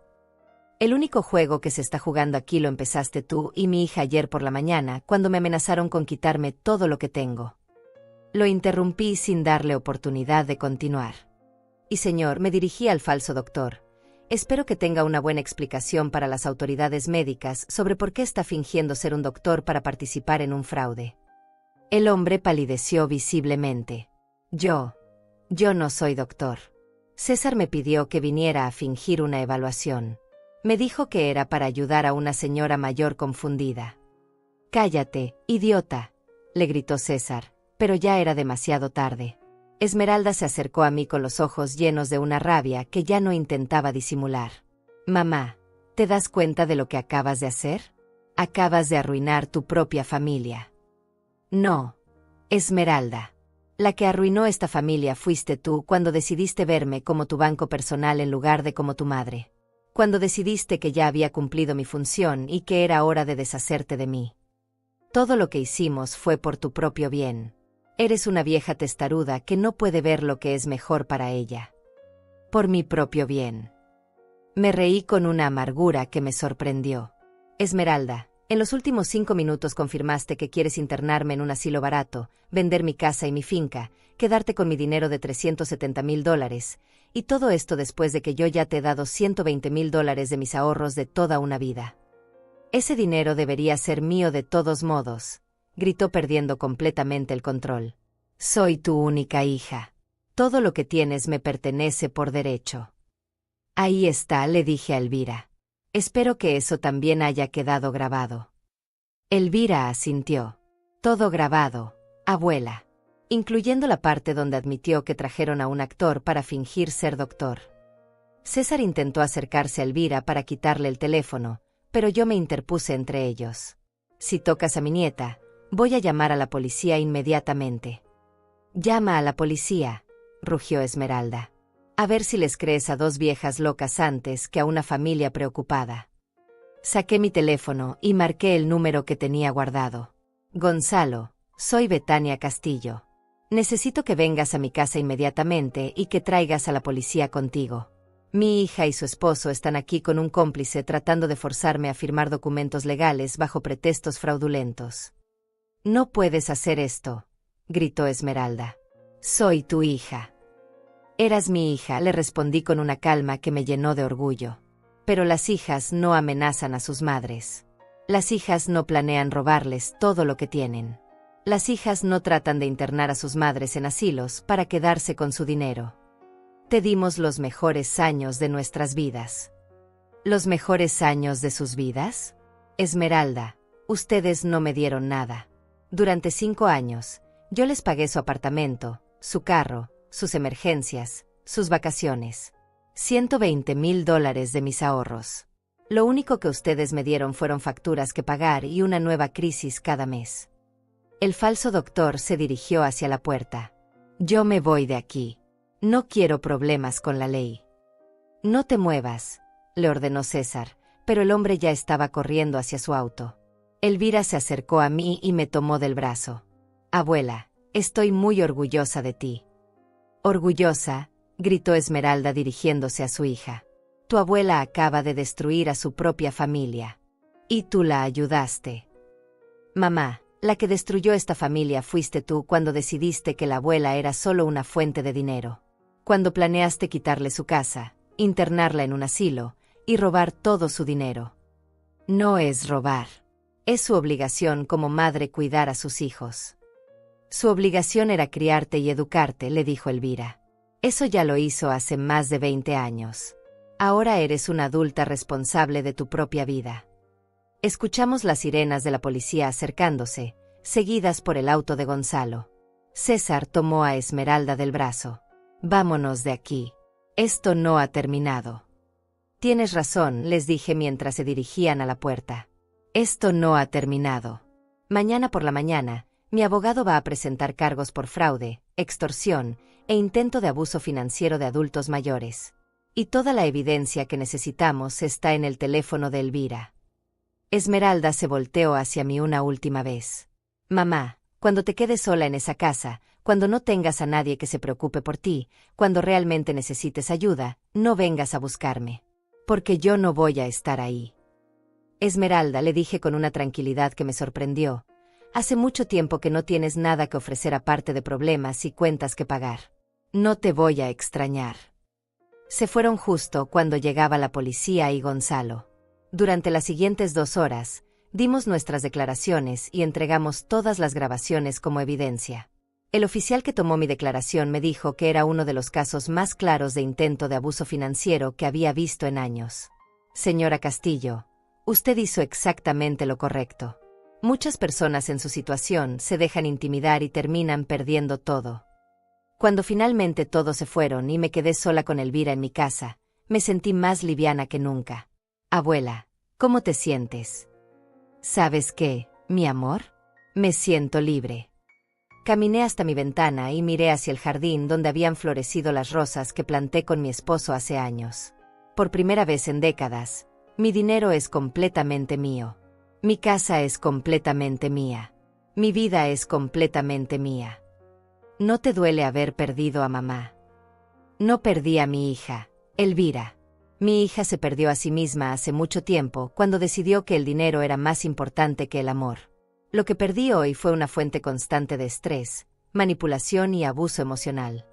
A: El único juego que se está jugando aquí lo empezaste tú y mi hija ayer por la mañana cuando me amenazaron con quitarme todo lo que tengo. Lo interrumpí sin darle oportunidad de continuar. Y señor, me dirigí al falso doctor. Espero que tenga una buena explicación para las autoridades médicas sobre por qué está fingiendo ser un doctor para participar en un fraude. El hombre palideció visiblemente. Yo no soy doctor. César me pidió que viniera a fingir una evaluación. Me dijo que era para ayudar a una señora mayor confundida. «Cállate, idiota», le gritó César, pero ya era demasiado tarde. Esmeralda se acercó a mí con los ojos llenos de una rabia que ya no intentaba disimular. «Mamá, ¿te das cuenta de lo que acabas de hacer? Acabas de arruinar tu propia familia». «No, Esmeralda. La que arruinó esta familia fuiste tú cuando decidiste verme como tu banco personal en lugar de como tu madre. Cuando decidiste que ya había cumplido mi función y que era hora de deshacerte de mí. Todo lo que hicimos fue por tu propio bien. Eres una vieja testaruda que no puede ver lo que es mejor para ella. Por mi propio bien». Me reí con una amargura que me sorprendió. «Esmeralda, en los últimos 5 minutos confirmaste que quieres internarme en un asilo barato, vender mi casa y mi finca, quedarte con mi dinero de $370,000, y todo esto después de que yo ya te he dado $120,000 de mis ahorros de toda una vida. Ese dinero debería ser mío de todos modos», gritó perdiendo completamente el control. «Soy tu única hija. Todo lo que tienes me pertenece por derecho». «Ahí está», le dije a Elvira. «Espero que eso también haya quedado grabado». Elvira asintió. «Todo grabado, abuela», incluyendo la parte donde admitió que trajeron a un actor para fingir ser doctor. César intentó acercarse a Elvira para quitarle el teléfono, pero yo me interpuse entre ellos. «Si tocas a mi nieta, voy a llamar a la policía inmediatamente». «Llama a la policía», rugió Esmeralda. «A ver si les crees a 2 viejas locas antes que a una familia preocupada». Saqué mi teléfono y marqué el número que tenía guardado. «Gonzalo, soy Betania Castillo. Necesito que vengas a mi casa inmediatamente y que traigas a la policía contigo. Mi hija y su esposo están aquí con un cómplice tratando de forzarme a firmar documentos legales bajo pretextos fraudulentos». «No puedes hacer esto», gritó Esmeralda. «Soy tu hija». «Eras mi hija», le respondí con una calma que me llenó de orgullo. «Pero las hijas no amenazan a sus madres. Las hijas no planean robarles todo lo que tienen. Las hijas no tratan de internar a sus madres en asilos para quedarse con su dinero. Te dimos los mejores años de nuestras vidas». «¿Los mejores años de sus vidas? Esmeralda, ustedes no me dieron nada. Durante 5 años, yo les pagué su apartamento, su carro, sus emergencias, sus vacaciones. $120,000 de mis ahorros. Lo único que ustedes me dieron fueron facturas que pagar y una nueva crisis cada mes». El falso doctor se dirigió hacia la puerta. «Yo me voy de aquí. No quiero problemas con la ley». «No te muevas», le ordenó César, pero el hombre ya estaba corriendo hacia su auto. Elvira se acercó a mí y me tomó del brazo. «Abuela, estoy muy orgullosa de ti». «¿Orgullosa?», gritó Esmeralda dirigiéndose a su hija. «Tu abuela acaba de destruir a su propia familia. Y tú la ayudaste». «Mamá, la que destruyó esta familia fuiste tú cuando decidiste que la abuela era solo una fuente de dinero. Cuando planeaste quitarle su casa, internarla en un asilo y robar todo su dinero». «No es robar. Es su obligación como madre cuidar a sus hijos». «Su obligación era criarte y educarte», le dijo Elvira. «Eso ya lo hizo hace más de 20 años. Ahora eres una adulta responsable de tu propia vida». Escuchamos las sirenas de la policía acercándose, seguidas por el auto de Gonzalo. César tomó a Esmeralda del brazo. «Vámonos de aquí. Esto no ha terminado». «Tienes razón», les dije mientras se dirigían a la puerta. «Esto no ha terminado. Mañana por la mañana, mi abogado va a presentar cargos por fraude, extorsión e intento de abuso financiero de adultos mayores. Y toda la evidencia que necesitamos está en el teléfono de Elvira». Esmeralda se volteó hacia mí una última vez. «Mamá, cuando te quedes sola en esa casa, cuando no tengas a nadie que se preocupe por ti, cuando realmente necesites ayuda, no vengas a buscarme. Porque yo no voy a estar ahí». «Esmeralda», le dije con una tranquilidad que me sorprendió, Hace mucho tiempo que no tienes nada que ofrecer aparte de problemas y cuentas que pagar. No te voy a extrañar. Se fueron justo cuando llegaba la policía y Gonzalo. Durante las siguientes 2 horas, dimos nuestras declaraciones y entregamos todas las grabaciones como evidencia. El oficial que tomó mi declaración me dijo que era uno de los casos más claros de intento de abuso financiero que había visto en años. Señora Castillo, usted hizo exactamente lo correcto. Muchas personas en su situación se dejan intimidar y terminan perdiendo todo. Cuando finalmente todos se fueron y me quedé sola con Elvira en mi casa, me sentí más liviana que nunca. Abuela, ¿cómo te sientes? ¿Sabes qué, mi amor? Me siento libre. Caminé hasta mi ventana y miré hacia el jardín donde habían florecido las rosas que planté con mi esposo hace años. Por primera vez en décadas, mi dinero es completamente mío. Mi casa es completamente mía. Mi vida es completamente mía. ¿No te duele haber perdido a mamá? No perdí a mi hija, Elvira. Mi hija se perdió a sí misma hace mucho tiempo cuando decidió que el dinero era más importante que el amor. Lo que perdí hoy fue una fuente constante de estrés, manipulación y abuso emocional.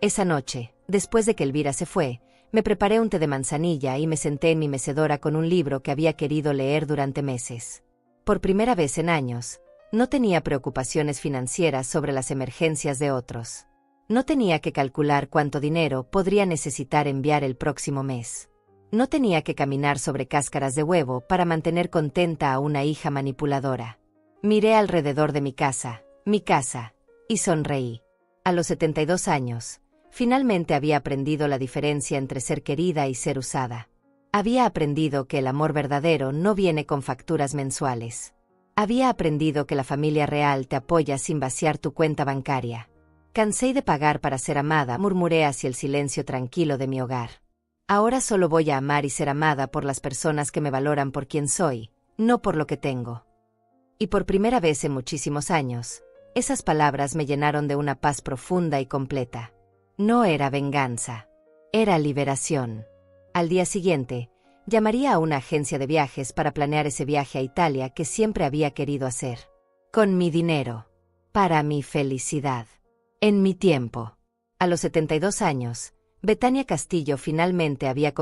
A: Esa noche, después de que Elvira se fue, me preparé un té de manzanilla y me senté en mi mecedora con un libro que había querido leer durante meses. Por primera vez en años, no tenía preocupaciones financieras sobre las emergencias de otros. No tenía que calcular cuánto dinero podría necesitar enviar el próximo mes. No tenía que caminar sobre cáscaras de huevo para mantener contenta a una hija manipuladora. Miré alrededor de mi casa, y sonreí. A los 72 años, finalmente había aprendido la diferencia entre ser querida y ser usada. Había aprendido que el amor verdadero no viene con facturas mensuales. Había aprendido que la familia real te apoya sin vaciar tu cuenta bancaria. Cansé de pagar para ser amada, murmuré hacia el silencio tranquilo de mi hogar. Ahora solo voy a amar y ser amada por las personas que me valoran por quien soy, no por lo que tengo. Y por primera vez en muchísimos años, esas palabras me llenaron de una paz profunda y completa. No era venganza, era liberación. Al día siguiente, llamaría a una agencia de viajes para planear ese viaje a Italia que siempre había querido hacer. Con mi dinero. Para mi felicidad. En mi tiempo. A los 72 años, Betania Castillo finalmente había